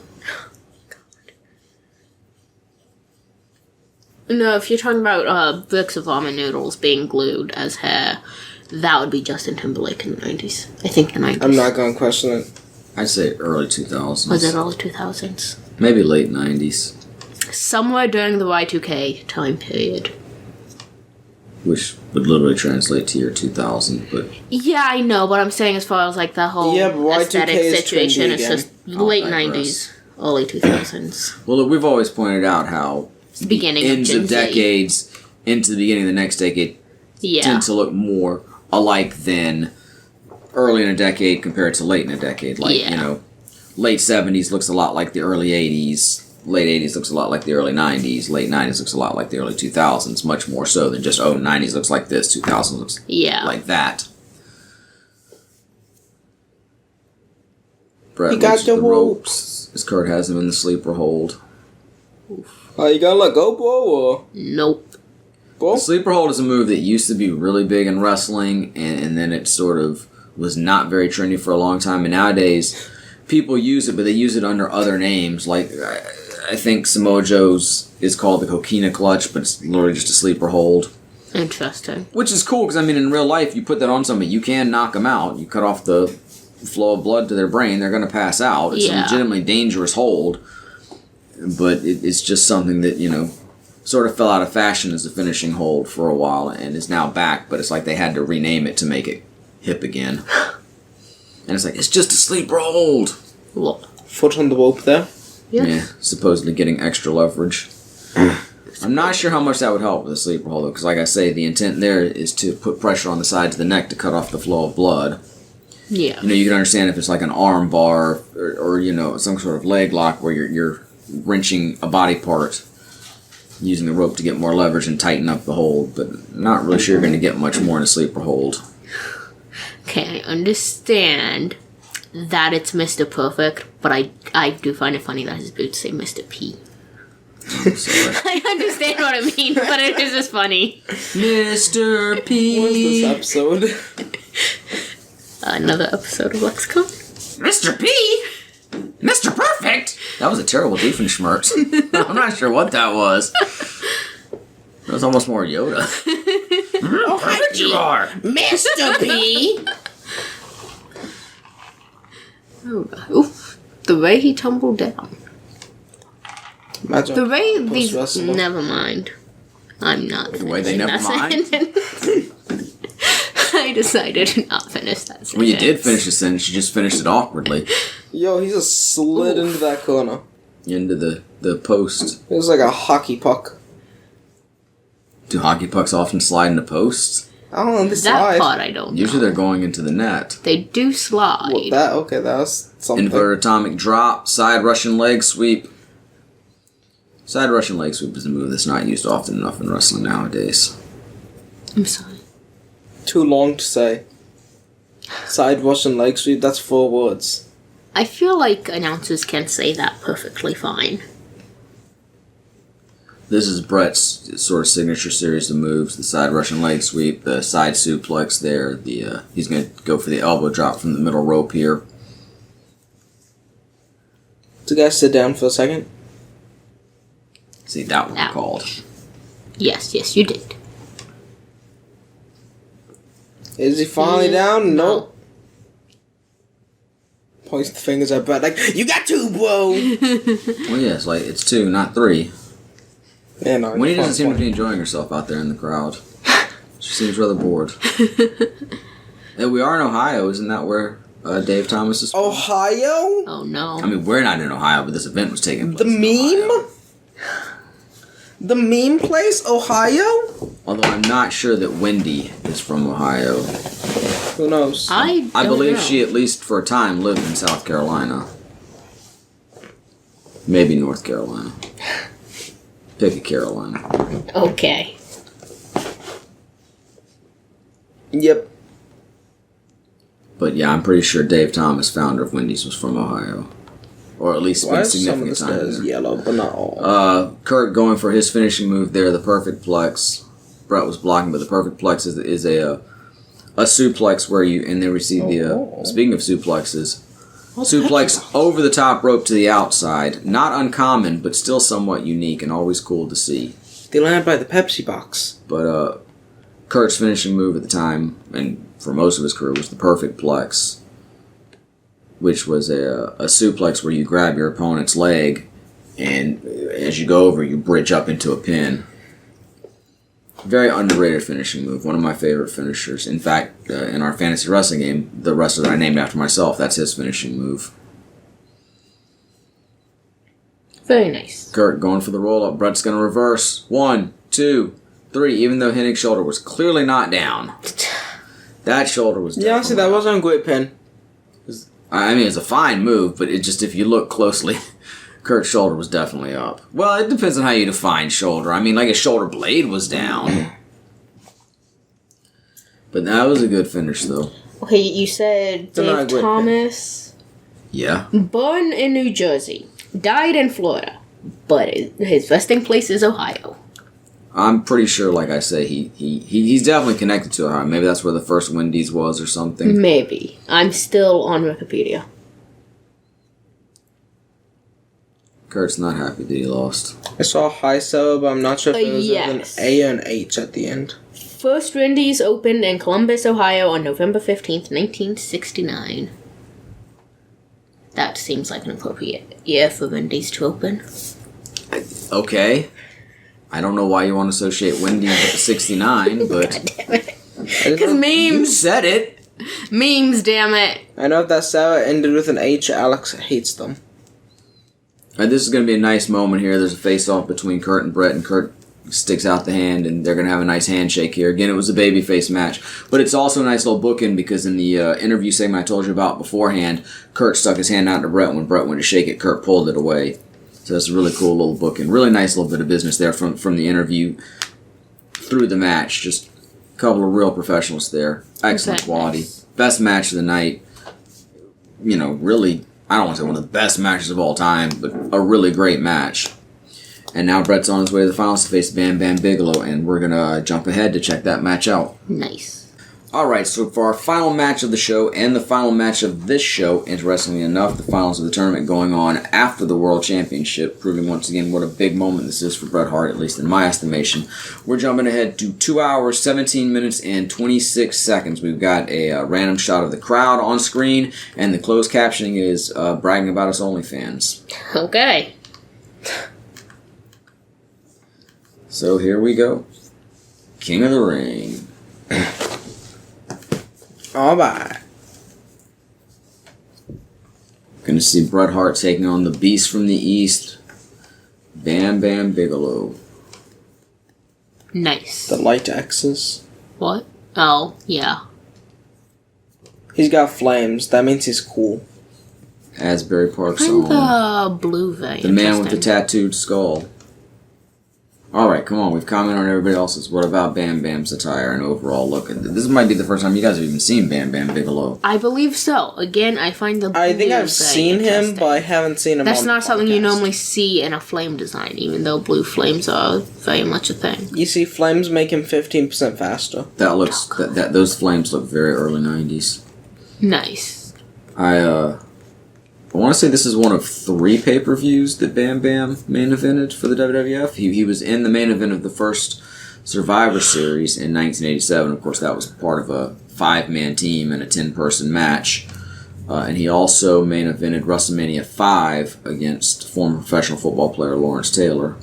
No, if you're talking about bricks of ramen noodles being glued as hair, that would be Justin Timberlake in the 90s. I think the 90s. I'm not going to question it. I'd say early 2000s. Was it early 2000s? Maybe late 90s. Somewhere during the Y2K time period. Which would literally translate to year 2000, but... Yeah, I know, but I'm saying as far as like the whole aesthetic situation, it's just late 90s, early 2000s. Well, look, we've always pointed out how the beginning ends of decades into the beginning of the next decade tend to look more alike than early in a decade compared to late in a decade. Like, late 70s looks a lot like the early 80s. Late 80s looks a lot like the early 90s. Late 90s looks a lot like the early 2000s. Much more so than just, 90s looks like this, 2000s looks like that. Bret got the ropes. As Kurt has him in the sleeper hold. Are you gonna let go, bro? Or? Nope. Bro? The sleeper hold is a move that used to be really big in wrestling, and then it sort of was not very trendy for a long time. And nowadays, people use it, but they use it under other names. Like, I think Samoa Joe's is called the coquina clutch, but it's literally just a sleeper hold. Interesting. Which is cool, because, I mean, in real life, you put that on somebody, you can knock them out. You cut off the flow of blood to their brain, they're going to pass out. It's a legitimately dangerous hold. But it's just something that, sort of fell out of fashion as a finishing hold for a while and is now back, but it's like they had to rename it to make it hip again. And it's like, it's just a sleeper hold. What? Foot on the rope there? Yes. Yeah, supposedly getting extra leverage. I'm not sure how much that would help with a sleeper hold, because like I say, the intent there is to put pressure on the sides of the neck to cut off the flow of blood. Yeah. You can understand if it's like an arm bar or some sort of leg lock where you're wrenching a body part using the rope to get more leverage and tighten up the hold, but not really sure you're going to get much more in a sleeper hold. Okay, I understand that it's Mr. Perfect, but I do find it funny that his boots say Mr. P. I understand what I mean, but it is just funny. Mr. P. What is this episode? Another episode of LexiCon. Mr. P? Mr. Perfect? That was a terrible Doofenshmirtz. I'm not sure what that was. That was almost more Yoda. Oh, hi, You are. Mr. P. Oh, oof. The way he tumbled down. Imagine The way Post these. wrestler. Never mind. I'm not. The way they finishing never that sentence. I decided to not finish that sentence. Well, you did finish the sentence. You just finished it awkwardly Yo, he just slid into that corner. into the post. It was like a hockey puck. Do hockey pucks often slide into posts? I don't know, this That slide. part I don't Usually know. they're going into the net. They do slide. Well, that was something. Inverted atomic drop, side Russian leg sweep. Side Russian leg sweep is a move that's not used often enough in wrestling nowadays. I'm sorry. Too long to say. Side Russian leg sweep, that's 4 words. I feel like announcers can say that perfectly fine. This is Bret's sort of signature series of moves: the side Russian leg sweep, the side suplex there. He's going to go for the elbow drop from the middle rope here. So guys, sit down for a second. See, that one That called. Yes, you did. Is he finally down? No. Nope. Points the fingers at Brett like, you got 2, bro! Well, yeah, it's like it's 2, not 3. Yeah, no, Winnie doesn't seem to fine. be enjoying herself out there in the crowd. She seems rather bored. And we are in Ohio, isn't that where Dave Thomas is from? Ohio? Oh no. I mean, we're not in Ohio, but this event was taking The place in Ohio. meme? The meme place? Ohio? Although I'm not sure that Wendy is from Ohio. Who knows? I I don't believe know. she, at least for a time, lived in South Carolina. Maybe North Carolina. Pick a Carolina. Okay. Yep. But yeah, I'm pretty sure Dave Thomas, founder of Wendy's, was from Ohio. Or at least Why spent is some of significant the time stairs there. yellow, but not all? Kurt going for his finishing move there, the perfect plex. Brett was blocking, but the perfect plex is a suplex where you, and they receive speaking of suplexes, suplex over the top rope to the outside. Not uncommon, but still somewhat unique and always cool to see. They land by the Pepsi box. But Kurt's finishing move at the time, and for most of his career, was the perfect plex, which was a suplex where you grab your opponent's leg, and as you go over, you bridge up into a pin. Very underrated finishing move. One of my favorite finishers. In fact, in our fantasy wrestling game, the wrestler that I named after myself, that's his finishing move. Very nice. Kurt going for the roll-up. Brett's going to reverse. 1, 2, 3. Even though Hennig's shoulder was clearly not down. That shoulder was down. Yeah, see, that wasn't a great pin. I mean, it's a fine move, but it just, if you look closely, Kurt's shoulder was definitely up. Well, it depends on how you define shoulder. I mean, like his shoulder blade was down. But that was a good finish, though. Okay, you said They're not Dave great Thomas, Yeah. born in New Jersey, died in Florida, but his resting place is Ohio. I'm pretty sure, like I say, he's definitely connected to Ohio. Maybe that's where the first Wendy's was or something. Maybe. I'm still on Wikipedia. Kurt's not happy that he lost. I saw high sub, but I'm not sure if it was Yes. with an A and H at the end. First Wendy's opened in Columbus, Ohio on November 15th, 1969. That seems like an appropriate year for Wendy's to open. Okay. I don't know why you want to associate Wendy's with the 69, but God damn it. Because you Memes! said it. Memes, damn it. I know if that Sarah ended with an H, Alex hates them. This is going to be a nice moment here. There's a face-off between Kurt and Brett, and Kurt sticks out the hand, and they're going to have a nice handshake here. Again, it was a babyface match, but it's also a nice little bookend because in the interview segment I told you about beforehand, Kurt stuck his hand out to Brett. When Brett went to shake it, Kurt pulled it away. So that's a really cool little bookend. Really nice little bit of business there from the interview through the match. Just a couple of real professionals there. Excellent Exactly. quality. Best match of the night. You know, really, I don't want to say one of the best matches of all time, but a really great match. And now Brett's on his way to the finals to face Bam Bam Bigelow, and we're going to jump ahead to check that match out. Nice. Alright, so for our final match of the show and the final match of this show, interestingly enough, the finals of the tournament going on after the World Championship, proving once again what a big moment this is for Bret Hart, at least in my estimation. We're jumping ahead to 2 hours, 17 minutes, and 26 seconds. We've got a random shot of the crowd on screen, and the closed captioning is bragging about us OnlyFans. Okay. So here we go. King of the Ring. Alright. Gonna see Bret Hart taking on the Beast from the East, Bam Bam Bigelow. Nice. The light X's. What? Oh, yeah. He's got flames. That means he's cool. Asbury Park's Find own. the blue vein. The man with the tattooed skull. Alright, come on, we've commented on everybody else's. What about Bam Bam's attire and overall look? This might be the first time you guys have even seen Bam Bam Bigelow. I believe so. Again, I find the blue I think I've vein seen him, interesting. but I haven't seen him That's on not the something you podcast. normally see in a flame design, even though blue flames are very much a thing. You see, flames make him 15% faster. That looks those flames look very early 90s. Nice. I want to say this is one of 3 pay-per-views that Bam Bam main evented for the WWF. He was in the main event of the first Survivor Series in 1987. Of course, that was part of a 5-man team and a 10-person match. And he also main evented WrestleMania 5 against former professional football player Lawrence Taylor.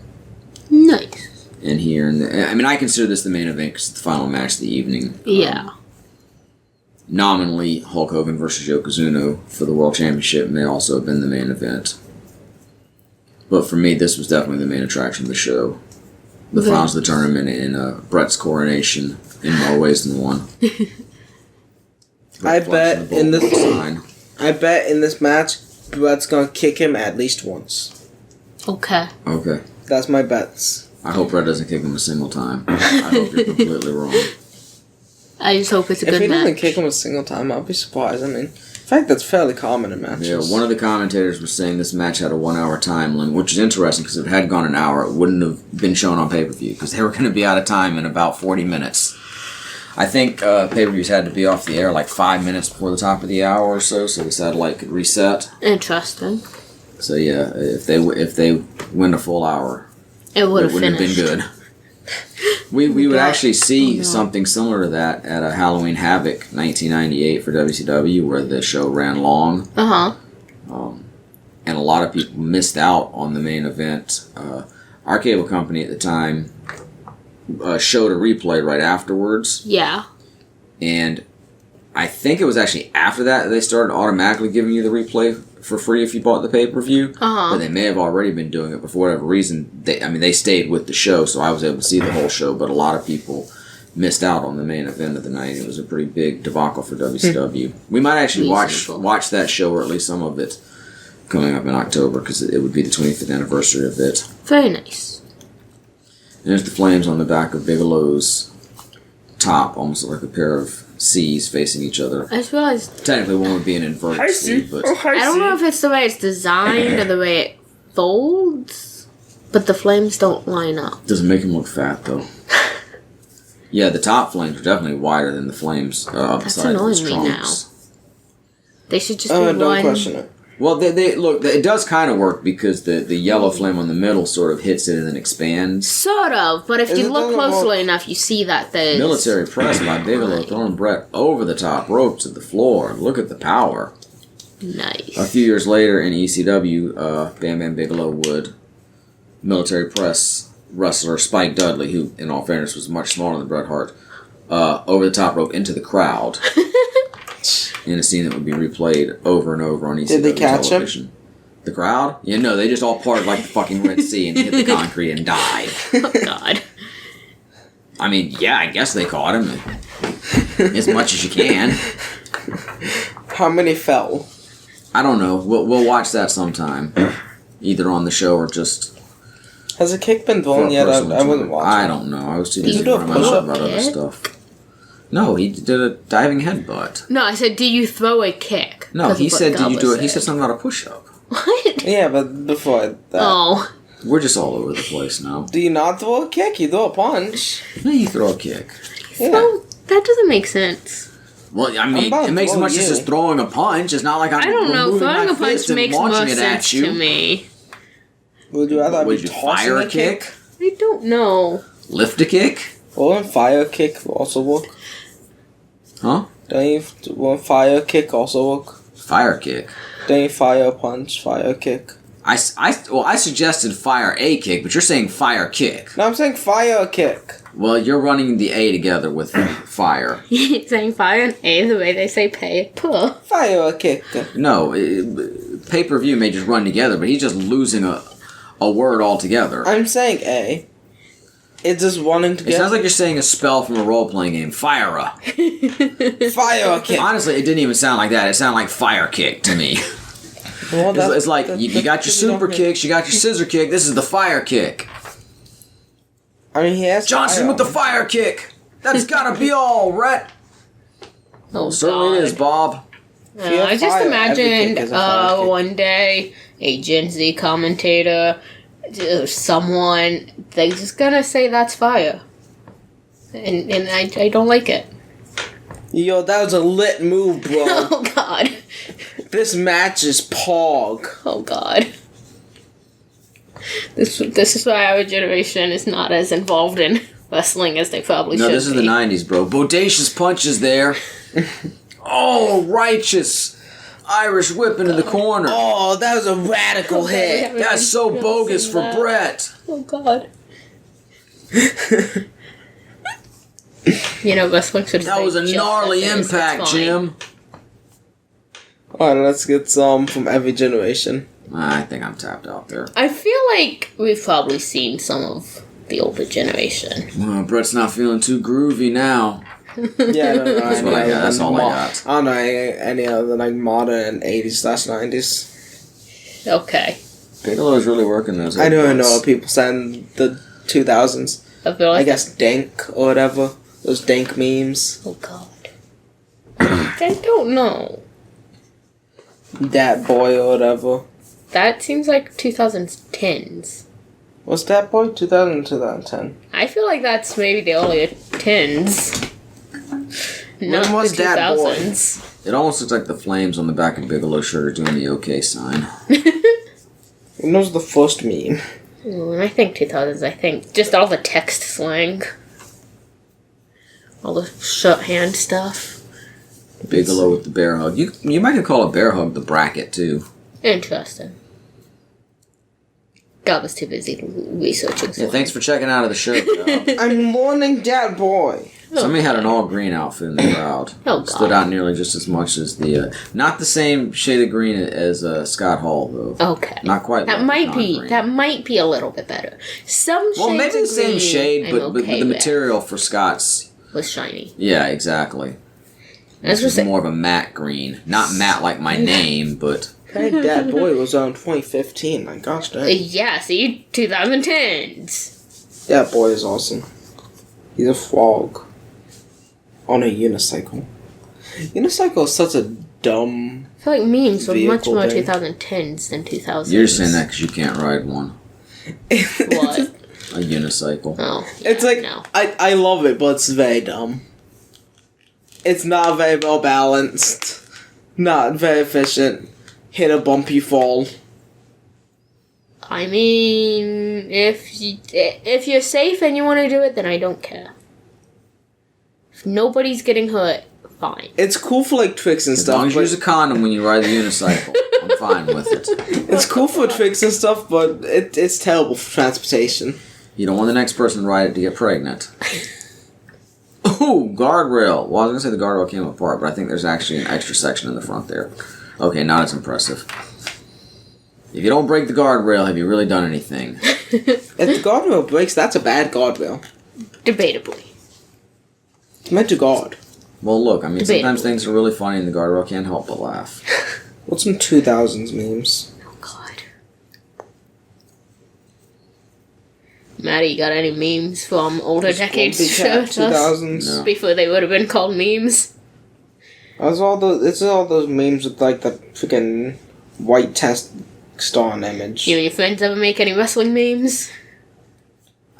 Nice. And here, I consider this the main event because it's the final match of the evening. Yeah. Nominally, Hulk Hogan versus Yokozuna for the World Championship may also have been the main event. But for me, this was definitely the main attraction of the show. The finals of the tournament and Bret's coronation in more ways than one. I bet in this match, Bret's gonna kick him at least once. Okay. Okay. That's my bets. I hope Bret doesn't kick him a single time. I hope you're completely wrong. I just hope it's a If good he match. doesn't kick him a single time, I'll be surprised. I mean, in fact, that's fairly common in matches. Yeah, one of the commentators was saying this match had a 1-hour time limit, which is interesting because if it had gone an hour, it wouldn't have been shown on pay-per-view because they were going to be out of time in about 40 minutes. I think pay-per-views had to be off the air like 5 minutes before the top of the hour or so the satellite could reset. Interesting. So yeah, if they went a full hour, It would have wouldn't finished. have been good. We would actually see something similar to that at a Halloween Havoc 1998 for WCW where the show ran long. Uh-huh. And a lot of people missed out on the main event. Our cable company at the time showed a replay right afterwards. Yeah. And I think it was actually after that they started automatically giving you the replay for free if you bought the pay-per-view. Uh-huh. But they may have already been doing it, but for whatever reason, they stayed with the show, so I was able to see the whole show, but a lot of people missed out on the main event of the night. It was a pretty big debacle for WCW. We might actually watch that show, or at least some of it, coming up in October, because it would be the 25th anniversary of it. Very nice. And there's the flames on the back of Bigelow's top, almost like a pair of C's facing each other. I just realized... Technically, one would be an inverted C, but... I don't know if it's the way it's designed or the way it folds, but the flames don't line up. Doesn't make him look fat, though. Yeah, the top flames are definitely wider than the flames up the side of his annoying me trunks. They should just be Don't one... question it. Well, they look. It does kind of work because the yellow flame on the middle sort of hits it and then expands. Sort of, but if Is you it look the closely enough, you see that there's... Military press by Bigelow throwing Bret over the top rope to the floor. Look at the power. Nice. A few years later in ECW, Bam Bam Bigelow would military press wrestler Spike Dudley, who in all fairness was much smaller than Bret Hart, over the top rope into the crowd. In a scene that would be replayed over and over on ECW Did they catch television. Him? The crowd? Yeah, no, they just all parted like the fucking Red Sea and hit the concrete and died. Oh, God. I mean, yeah, I guess they caught him. As much as you can. How many fell? I don't know. We'll watch that sometime. Either on the show or just... Has a kick been thrown yet? I wouldn't watch it. I don't know. I was too busy you do a running my mouth push-up about other kick? stuff. No, he did a diving headbutt. No, I said, do you throw a kick? No, he said, did you do it? He said Said. something about a push-up. What? Yeah, but before that. Oh. We're just all over the place now. Do you not throw a kick? You throw a punch. No, you throw a kick. Yeah. Throw That doesn't make sense. Well, I mean, it makes as much sense as throwing a punch. It's not like I'm I don't know. removing Throwing my a punch fist and makes more launching it at sense you. to me. Would you rather Would be you tossing fire a a kick? I don't know. Lift a kick? Won't fire kick also work? Huh? Won't fire kick also work? Fire kick. Don't you fire punch, fire kick? I suggested fire a kick, but you're saying fire kick. No, I'm saying fire kick. Well, you're running the A together with fire. Saying fire and A the way they say pay. Puh. Fire kick. No, pay-per-view may just run together, but he's just losing a word altogether. I'm saying A. It's just running It together. sounds like you're saying a spell from a role-playing game. Fire-a. Fire kick. Honestly, it didn't even sound like that. It sounded like fire kick to me. Well, It's like, you got your super kicks, you got your scissor kick, this is the fire kick. I mean, he has Johnson fire. with the fire kick! That's gotta be all, Rhett! Oh, Certainly God. it is, Bob. I just Fire, every imagined kick is a fire kick. one day a Gen Z commentator, someone, they're just gonna say that's fire. And I don't like it. Yo, that was a lit move, bro. Oh, God. This match is pog. Oh, God. This is why our generation is not as involved in wrestling as they probably should be. No, this is the 90s, bro. Bodacious punches there. Oh, righteous. Irish whip into the corner. Oh, that was a radical hit. That's so bogus for Brett. Oh, God. You know, wrestling should That was a gnarly impact, Jim. Alright, let's get some from every generation. I think I'm tapped out there. I feel like we've probably seen some of the older generation. Well, Brett's not feeling too groovy now. Yeah, I don't know. That's what I got. That's all I got. I don't know any other than like modern 80s/90s. Okay. Bigelow's really working those. I don't know headphones. what people said in the 2000s. I feel like I guess dank or whatever. Those dank memes. Oh, God. I don't know. Dat boy or whatever. That seems like 2010s. What's that boy? 2000 2010. I feel like that's maybe the earlier 10s. Not was the that boy? 2000s. It almost looks like the flames on the back of Bigelow's shirt are doing the OK sign. When was the first meme? When I think 2000s, I think just all the text slang. All the shorthand stuff. Bigelow with the bear hug. You might could call a bear hug the bracket too. Interesting. God was too busy researching. Yeah, thanks for checking out of the show. Job. I'm mourning dat boy. Somebody had an all green outfit in the crowd. Oh, God. Stood out nearly just as much as the not the same shade of green as Scott Hall though. Okay. Not quite. That like might neon be. green. That might be a little bit better. Some shades Well, maybe of the same green shade, I'm but okay the with. material for Scott's. Was shiny. Yeah, exactly. That's This is just more of a matte green, not matte like my name, but Hey, dat boy was on 2015. My gosh dang. Yeah, see, 2010s. That boy is awesome. He's a frog. On a unicycle. Unicycle is such a dumb... I feel like memes were much Vehicle more thing. 2010s than 2000s. you're saying that because you can't ride one. What? A unicycle. Oh, It's like, no. I love it, but it's very dumb. It's not very well balanced. Not very efficient. Hit a bump, you fall. I mean, if you're safe and you want to do it, then I don't care. If nobody's getting hurt, fine. It's cool for like tricks and As stuff. long as you but use a condom when you ride the unicycle, I'm fine with it. it's cool for tricks and stuff, but it's terrible for transportation. You don't want the next person to ride it to get pregnant. Ooh, guardrail. Well, I was going to say the guardrail came apart, but I think there's actually an extra section in the front there. Okay, not as impressive. If you don't break the guardrail, have you really done anything? If the guardrail breaks, that's a bad guardrail. Debatably. It's meant to guard. Well, look, I mean, Debatable. sometimes things are really funny and the guardrail can't help but laugh. What's some 2000s memes? Oh, God. Maddie, you got any memes from older decades to show us? 2000s. No. Before they would have been called memes? It's all those memes with like the freaking white test on image. You and your friends ever make any wrestling memes?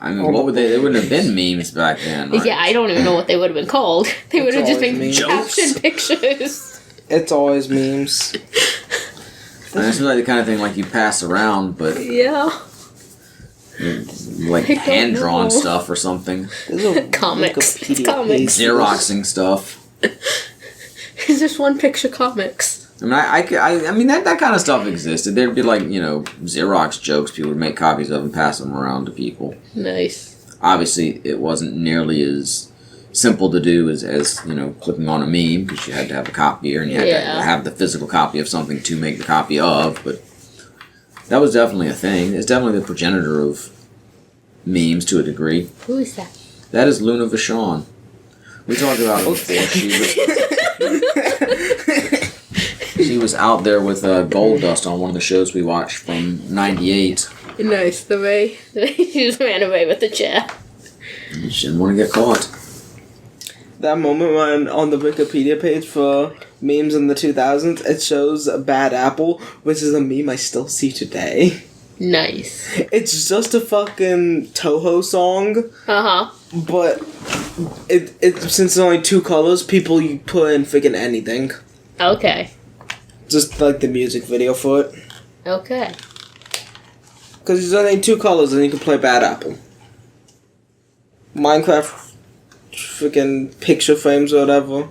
I mean, what would they? They wouldn't have been memes back then. Right? Yeah, I don't even know what they would have been called. They would have just been memes. caption pictures. It's always memes. And it's like the kind of thing like you pass around, but Yeah. like I don't hand drawn know. stuff or something, There's a Comics. Wikipedia It's comics. page. Xeroxing stuff. It's just one picture comics. I mean, I mean that kind of stuff existed. There'd be like Xerox jokes people would make copies of and pass them around to people. Nice. Obviously, it wasn't nearly as simple to do as clicking on a meme because you had to have a copier and you had to have the physical copy of something to make the copy of. But that was definitely a thing. It's definitely the progenitor of memes to a degree. Who is that? That is Luna Vachon. We talked about her before. She was out there with Gold Dust on one of the shows we watched from '98. Nice. The way she just ran away with the chair. She didn't want to get caught. That moment when on the Wikipedia page for memes in the 2000s, it shows Bad Apple, which is a meme I still see today. Nice. It's just a fucking Toho song, but it since there's only two colors, people you put in freaking anything. Okay. Just like the music video for it. Okay. Because there's only two colors and you can play Bad Apple. Minecraft freaking picture frames or whatever.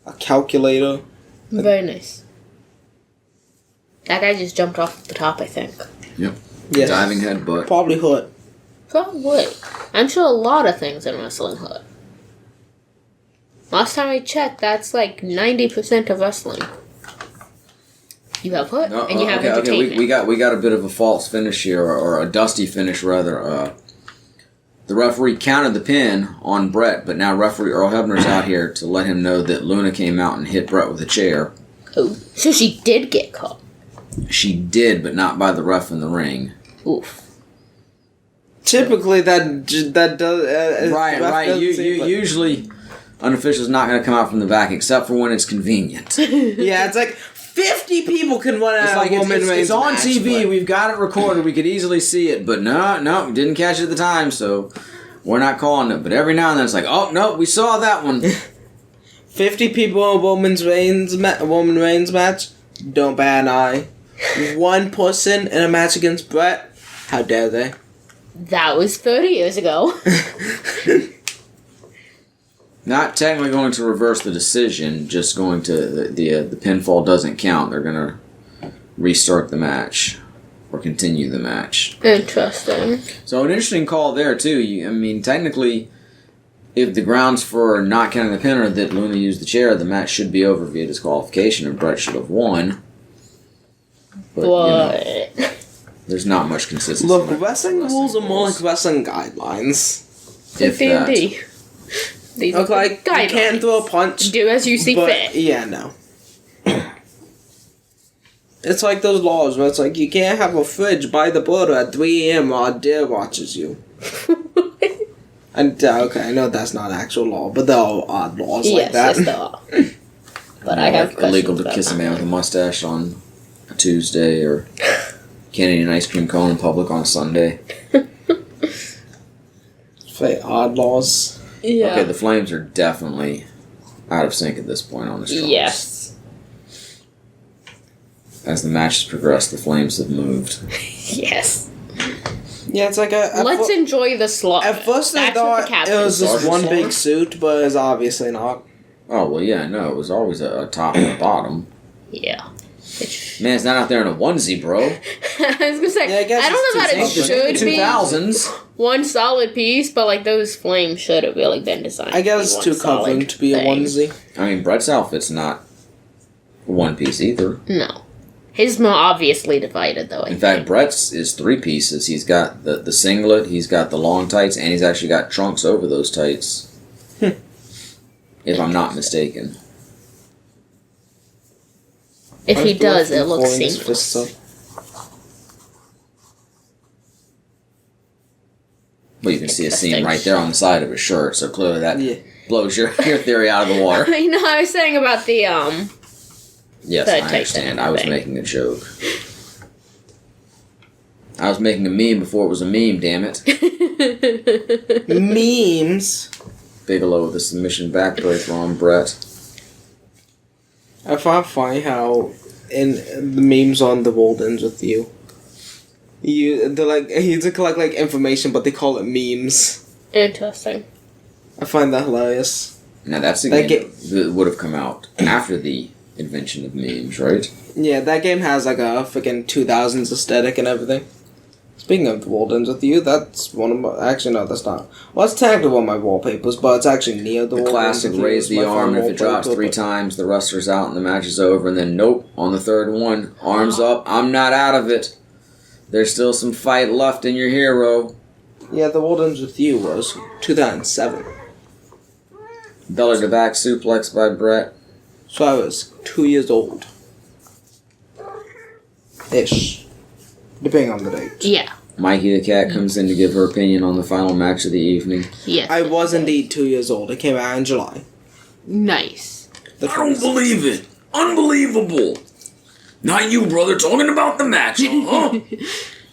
A calculator. Very nice. That guy just jumped off the top, I think. Yep. Yes. Diving headbutt. Probably hurt. Probably. I'm sure a lot of things in wrestling hurt. Last time I checked, that's like 90% of wrestling. You have hurt, and you have entertainment. Okay. We got a bit of a false finish here, or a dusty finish rather. The referee counted the pin on Bret, but now referee Earl Hebner's out here to let him know that Luna came out and hit Bret with a chair. Oh, so she did get caught. She did, but not by the ref in the ring. Oof. Typically, that does Right. Usually, an official's not going to come out from the back, except for when it's convenient. Yeah, it's like 50 people can run It's out like of woman it's reigns on match, TV. but- We've got it recorded. We could easily see it, but no, didn't catch it at the time, so we're not calling it. But every now and then, it's like, oh no, we saw that one. 50 people in a woman reigns match. Don't bat an eye. One person in a match against Bret. How dare they? That was 30 years ago. Not technically going to reverse the decision, just going to the pinfall doesn't count. They're going to restart the match or continue the match. Interesting. So an interesting call there too. I mean, technically, if the grounds for not counting the pin are that Luna used the chair, the match should be over via disqualification, and Bret should have won. But there's not much consistency. Look, wrestling rules are more like wrestling guidelines. If that. D&D. These Look, are like, you can't throw a punch. Do as you see but, fit. yeah, no. It's like those laws where it's like, you can't have a fridge by the border at 3 a.m. while a deer watches you. And, okay, I know that's not actual law, but there are odd laws like that. Yes, there are. But I have questions illegal to about kiss a that. man with a mustache on a Tuesday, or can't eat an ice cream cone in public on a Sunday. Very odd laws. Yeah. Okay, the Flames are definitely out of sync at this point on the show. Yes. As the match has progressed, the Flames have moved. Yes. Yeah, it's like Let's enjoy the slot. At first I That's what the thought captain it was just Sergeant one Slaughter? big suit, but it's obviously not. Oh, well, yeah, no, it was always a top and a bottom. Yeah. Man, it's not out there in a onesie, bro. I was gonna say, Yeah, I guess I don't know it's that it too should be 2000s. one solid piece, but like those flames should have really been designed. I guess to it's be too one solid covering to be a thing. onesie. I mean, Bret's outfit's not one piece either. No. His more obviously divided, though. In fact, Bret's is 3 pieces. He's got the singlet, he's got the long tights, and he's actually got trunks over those tights. If I'm not mistaken. If he does, it looks Pulling his seamless. fists up. Well, you can see a seam Interesting. right there on the side of his shirt, so clearly that Yeah. blows your theory out of the water. I know, I was saying about the, Yes, The I Titan understand. I was thing. making a joke. I was making a meme before it was a meme, damn it. Memes. Bigelow with a submission backbreaker on Bret. I find funny how in the memes on the world ends with you. They're like you to collect like information, but they call it memes. Interesting. I find that hilarious. Now that's a game that would have come out after the invention of memes, right? Yeah, that game has like a freaking 2000s aesthetic and everything. Speaking of the world ends with you, that's one of my... Actually, no, that's not. Well, it's technically one of my wallpapers, but it's actually near the world classic ends with you. raise the arm, and if it drops 3 times, the wrestler's out and the match is over, and then nope, on the third one, arms up, I'm not out of it. There's still some fight left in your hero. Yeah, the world ends with you was 2007. Belly to back suplex by Bret. So I was 2 years old. Ish. Depending on the date. Yeah. Mikey the Cat comes in to give her opinion on the final match of the evening. Yes. I was indeed 2 years old. It came out in July. Nice. I don't believe it. Unbelievable. Not you, brother, talking about the match, huh?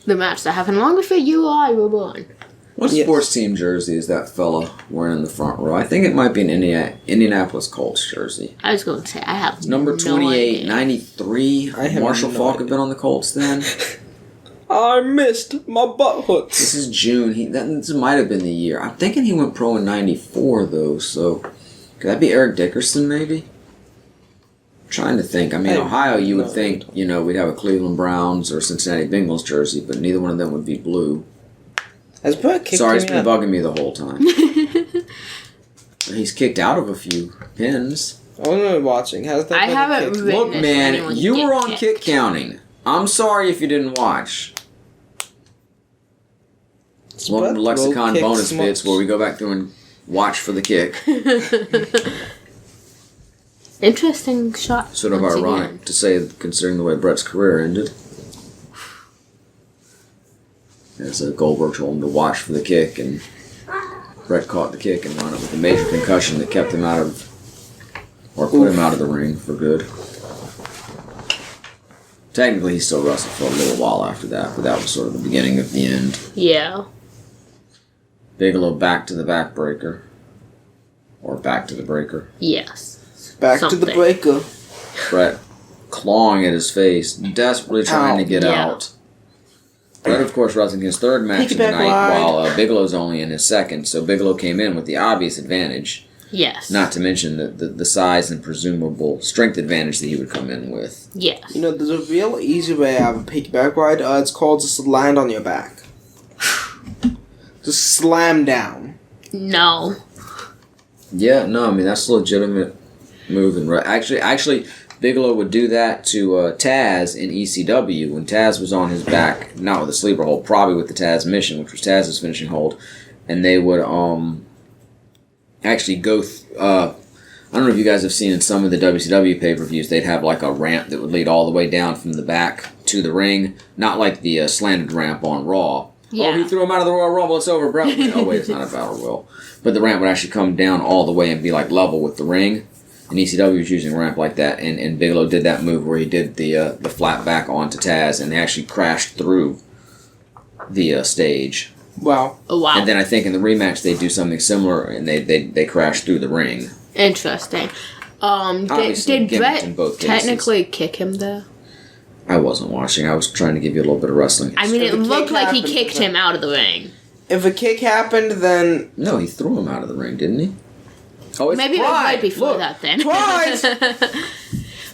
The match that happened long before you or I were born. What sports team jersey is that fella wearing in the front row? I think it might be an Indianapolis Colts jersey. I was going to say, I have Number 28, no 93. I have Marshall no Faulk idea. had been on the Colts then. I missed my butt hooks. This is June. This might have been the year. I'm thinking he went pro in 94, though, so... Could that be Eric Dickerson, maybe? I'm trying to think. I mean, Ohio, you would think, we'd have a Cleveland Browns or Cincinnati Bengals jersey, but neither one of them would be blue. Has Bret kicked Sorry, him it's been yet? bugging me the whole time. He's kicked out of a few pins. I wasn't watching. Has that I been haven't kicked? written- Look, Witness man, anyone you get were on kicked. kick counting. I'm sorry if you didn't watch. Welcome to Bret will LexiCon kick bonus smokes. bits where we go back through and watch for the kick. Interesting shot. Sort of once ironic again. to say, considering the way Bret's career ended. As Goldberg told him to watch for the kick, and Bret caught the kick and wound up with a major concussion that kept him out of, or put him out of the ring for good. Technically, he still wrestled for a little while after that, but that was sort of the beginning of the end. Yeah. Bigelow back to the backbreaker. Or back to the breaker. Yes. Back to the Something. breaker. Bret clawing at his face, desperately trying to get Yeah. out. Bret, of course, wrestling his third match of the Piggyback night, ride. while Bigelow's only in his second. So Bigelow came in with the obvious advantage, Yes. not to mention the size and presumable strength advantage that he would come in with. Yes. You know, there's a real easy way to have a piggyback ride. It's called just land on your back. Just slam down. No. Yeah, no, I mean that's a legitimate move. And actually, Bigelow would do that to Taz in ECW when Taz was on his back, not with a sleeper hold, probably with the Taz mission, which was Taz's finishing hold, and they would actually go. I don't know if you guys have seen in some of the WCW pay-per-views, they'd have like a ramp that would lead all the way down from the back to the ring, not like the slanted ramp on Raw. Yeah. Oh, he threw him out of the Royal Rumble. It's over, Bret. Oh wait, it's not a battle royal. But the ramp would actually come down all the way and be like level with the ring. And ECW was using a ramp like that, and Bigelow did that move where he did the flat back onto Taz, and they actually crashed through the stage. Wow. Oh, wow. And then I think in the rematch they do something similar, and they crash through the ring. Interesting. Obviously, Did gimmicked in Bret both cases. technically kick him there? I wasn't watching. I was trying to give you a little bit of wrestling. I mean, If it the looked kick like he happened, kicked him out of the ring. If a kick happened, then No, he threw him out of the ring, didn't he? Oh, it's Maybe it was Pride. right before Look, that then. Pride!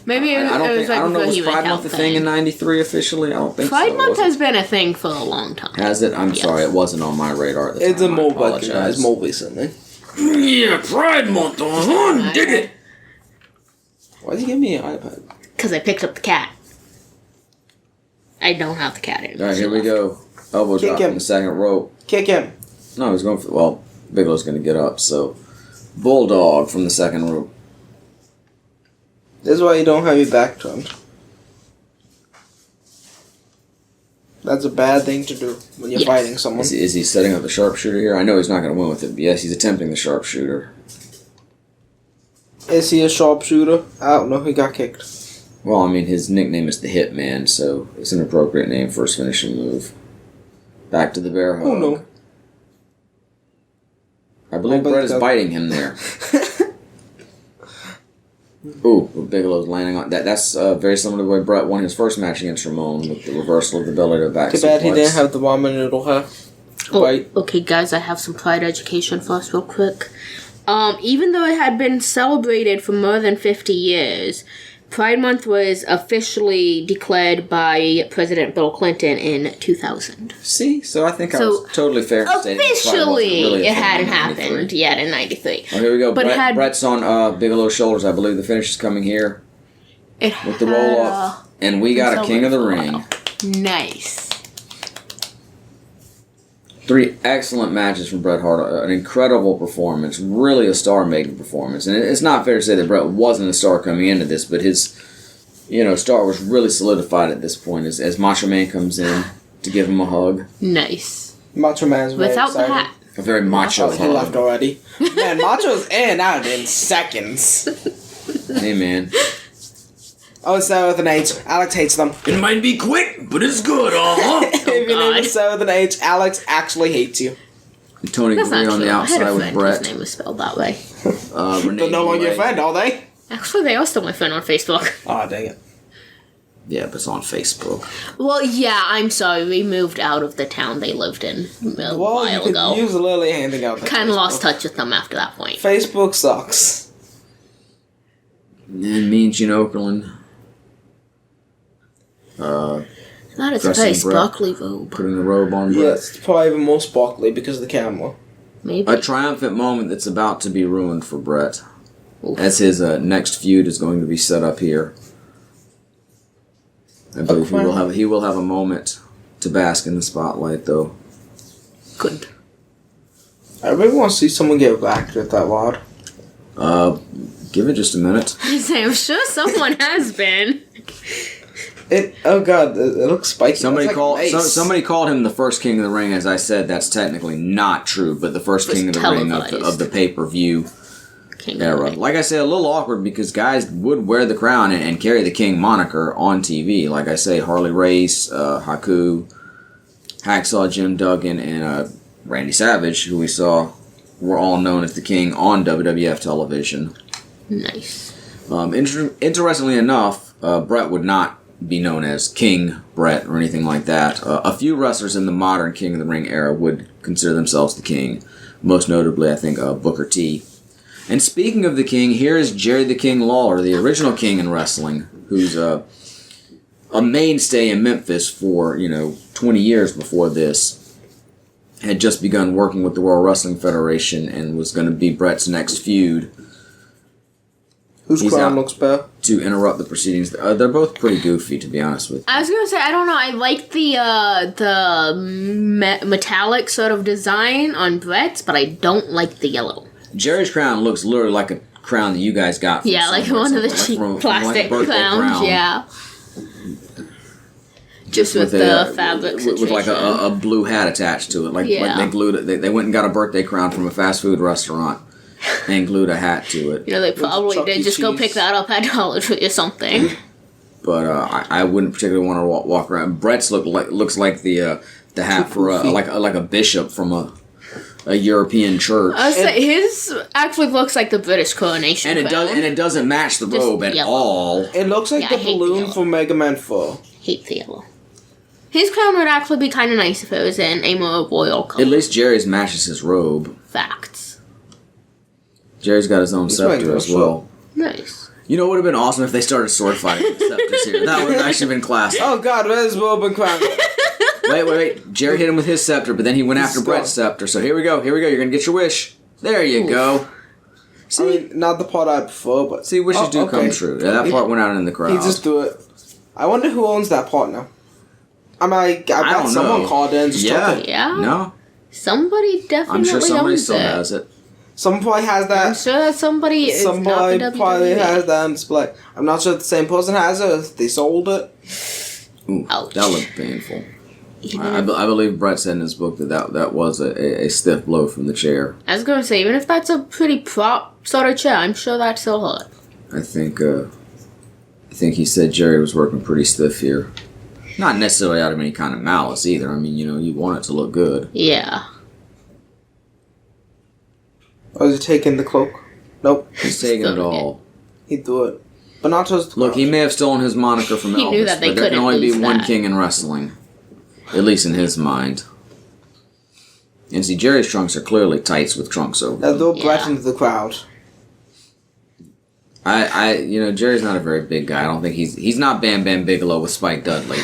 Maybe it I don't was think. right I don't know. before Was he went Pride out Month a thing in '93 officially? I don't think Pride so. Month was it? has been a thing for a long time. Has it? I'm Yes. sorry, it wasn't on my radar at the it's a time. I more apologize. recognized more recently. Yeah, Pride Month, dig it. Why'd you give me an iPad? Because I picked up the cat. I don't have the cat anymore. All right, here we go. Elbow Kick drop him. from the second rope. Kick him. No, he's going for. Well, Bigelow's going to get up. So, Bulldog from the second rope. This is why you don't have your back turned. That's a bad thing to do when you're Yes. fighting someone. Is he setting up the sharpshooter here? I know he's not going to win with it, but yes, he's attempting the sharpshooter. Is he a sharpshooter? I don't know. He got kicked. Well, I mean, his nickname is the Hitman, so it's an appropriate name for his finishing move. Back to the bear hug. Oh no. I believe Bret is biting him there. Ooh, Bigelow's landing on that. That's very similar to the way Bret won his first match against Ramon with the reversal of the belly to back. Too bad he didn't have the ramen noodle hair. Okay, guys, I have some Pride education for us real quick. Even though it had been celebrated for more than 50 years, Pride Month was officially declared by President Bill Clinton in 2000. See? So I think I was totally fair. Officially, it hadn't happened yet in 93. Oh, here we go. But Bret's on Bigelow's shoulders. I believe the finish is coming here. With the roll-up. And we got a King of the Ring. Nice. 3 excellent matches from Bret Hart. An incredible performance. Really a star-making performance. And it's not fair to say that Bret wasn't a star coming into this, but his star was really solidified at this point as Macho Man comes in to give him a hug. Nice. Macho Man's very Without excited. the hat. A very macho hug. He left already. Man, Macho's in and out in seconds. Hey, man. Oh, it's with an H. Alex hates them. It might be quick, but it's good, If your name is so with an H, Alex actually hates you. Tony That's Gray not on true. the outside I had a with friend Bret. whose name was spelled that way. Renee They're no longer your Goulet. friend, are they? Actually, they are still my friend on Facebook. Oh, dang it. Yeah, but it's on Facebook. Well, yeah, I'm sorry. We moved out of the town they lived in a Well, while you could ago. use Lily handing out Kind of lost touch with them after that point. Facebook sucks. And Mean Gene Okerlund. That is a Dressing very Bret. sparkly robe. Putting the robe on Bret. Yes, it's probably even more sparkly because of the camera. Maybe. A triumphant moment that's about to be ruined for Bret. Oof. As his next feud is going to be set up here. I believe he will have a moment to bask in the spotlight, though. Good. I really want to see someone get whacked with that rod. Give it just a minute. I'm sure someone has been. Oh god, it looks spiky. Somebody That's like mace. somebody called him the first King of the Ring. As I said, that's technically not true, but the first King of the Ring of the pay-per-view era. Like I said, a little awkward because guys would wear the crown and carry the King moniker on TV. Like I say, Harley Race, Haku, Hacksaw Jim Duggan, and Randy Savage, who we saw, were all known as the King on WWF television. Nice. Interestingly enough, Bret would not be known as King Bret or anything like that. A few wrestlers in the modern King of the Ring era would consider themselves the King. Most notably, I think, Booker T. And speaking of the King, here is Jerry the King Lawler, the original King in wrestling, who's a mainstay in Memphis for, 20 years before this. Had just begun working with the World Wrestling Federation and was going to be Bret's next feud. Whose crown looks better? To interrupt the proceedings. They're both pretty goofy, to be honest with you. I was gonna say, I don't know. I like the metallic sort of design on Bret's, but I don't like the yellow. Jerry's crown looks literally like a crown that you guys got from Yeah, like somewhere, one of the like cheap from plastic birthday crowns. crown. Yeah. Just with the fabric situation. With like a blue hat attached to it. Like they glued it. They went and got a birthday crown from a fast food restaurant and glued a hat to it. They probably did just go pick that up at Dollar Tree or something. But I wouldn't particularly want to walk around. Bret's looks like the hat for like a bishop from a European church. I was say his actually looks like the British coronation. And it doesn't match the robe at all. It looks like the balloon from Mega Man 4. Hate the yellow. His crown would actually be kind of nice if it was in a more royal color. At least Jerry's matches his robe. Facts. Jerry's got his own scepter as well. Nice. You know, it would have been awesome if they started sword fighting with scepters here. That would have actually been classic. Oh god, where's robe and crown? Wait. Jerry hit him with his scepter, but then he went after Bret's scepter. So here we go. You're going to get your wish. There you go. See? I mean, not the part I prefer, but... See, wishes do come true. Yeah, that part went out in the crowd. He just do it. I wonder who owns that part now. I mean, I got someone called in and just took it. Yeah. No. Somebody definitely I'm sure somebody owns still it. has it. Someone probably has that. I'm sure that somebody is not the WWE. probably has that on display. I'm not sure if the same person has it or if they sold it. Ooh, ouch. that looked painful. I believe Bret said in his book that was a stiff blow from the chair. I was going to say, even if that's a pretty prop sort of chair, I'm sure that still hurt. I think he said Jerry was working pretty stiff here. Not necessarily out of any kind of malice either. I mean, you want it to look good. Yeah. Was he taking the cloak? Nope. He's taking it all. He threw it. But not just Look, he may have stolen his moniker from He Elvis, knew that they but there can couldn't only be lose one that. king in wrestling. At least in his mind. And see, Jerry's trunks are clearly tights with trunks over Now them. throw Bret Yeah. into the crowd. Jerry's not a very big guy. I don't think he's not Bam Bam Bigelow with Spike Dudley.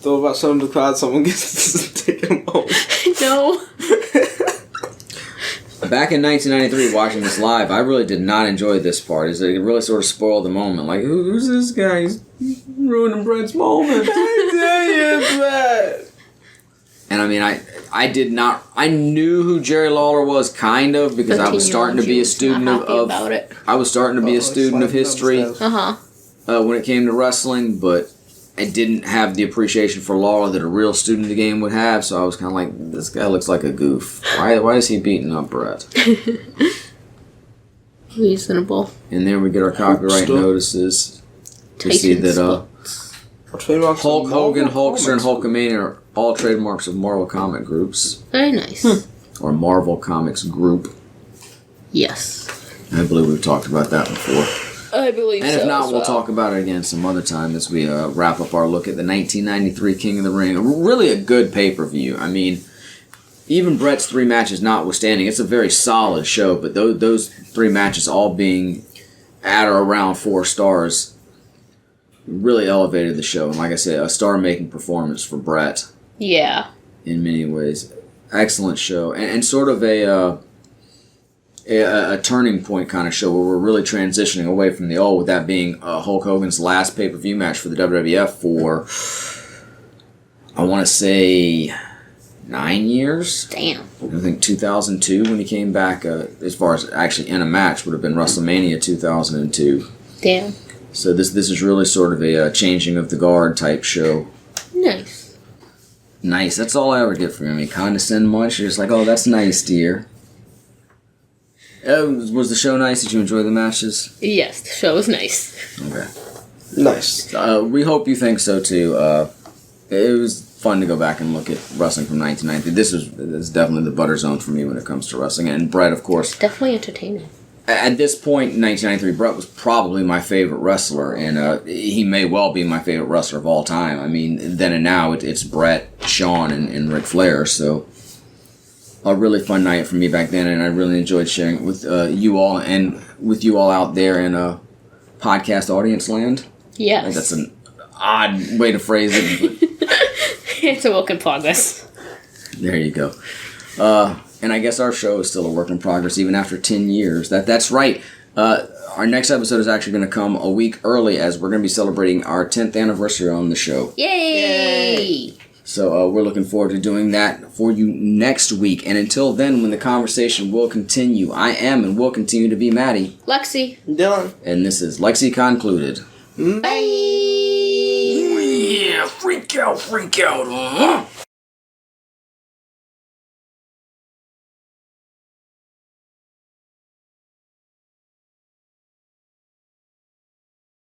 Throw Bret into the crowd, someone gets to take him home. No. Back in 1993, watching this live, I really did not enjoy this part. It really sort of spoiled the moment. Like, who's this guy? He's ruining Bret's moment. And I mean, I did not. I knew who Jerry Lawler was, kind of, because I was starting to be a student of. I was starting to be a student of history when it came to wrestling, but I didn't have the appreciation for Lawler that a real student of the game would have. So I was kind of like, this guy looks like a goof. Why is he beating up Bret? Reasonable. And there we get our copyright notices to see that Hulk Hogan, Hulkster, and Hulkamania are all trademarks of Marvel comic groups. Very nice. Or Marvel Comics Group. Yes. I believe we've talked about that before. I believe And so. if not, as we'll well. talk about it again some other time as we wrap up our look at the 1993 King of the Ring. Really a good pay-per-view. I mean, even Bret's 3 matches notwithstanding, it's a very solid show, but those 3 matches all being at or around 4 stars really elevated the show. And like I said, a star-making performance for Bret. Yeah. In many ways. Excellent show. And sort of a turning point kind of show where we're really transitioning away from the old, with that being Hulk Hogan's last pay-per-view match for the WWF for, I want to say, 9 years? Damn. I think 2002 when he came back, as far as actually in a match, would have been WrestleMania 2002. Damn. So this is really sort of a changing of the guard type show. Nice. Nice. That's all I ever get from him. He condescend much. You're just like, oh, that's nice, dear. Was the show nice? Did you enjoy the matches? Yes, the show was nice. Okay. Nice. We hope you think so too. It was fun to go back and look at wrestling from 1990. This is definitely the butter zone for me when it comes to wrestling. And Bret, of course. Definitely entertaining. At this point in 1993, Bret was probably my favorite wrestler, and he may well be my favorite wrestler of all time. I mean, then and now, it's Bret, Shawn, and Ric Flair, so a really fun night for me back then, and I really enjoyed sharing it with you all, and with you all out there in podcast audience land. Yes. I think that's an odd way to phrase it, but It's a work in progress. there you go. And I guess our show is still a work in progress even after 10 years. That's right. Our next episode is actually going to come a week early, as we're going to be celebrating our 10th anniversary on the show. Yay! So we're looking forward to doing that for you next week. And until then, when the conversation will continue, I am and will continue to be Maddie. Lexi. Dylan. And this is LexiCon concluded. Bye! Yeah, freak out, huh?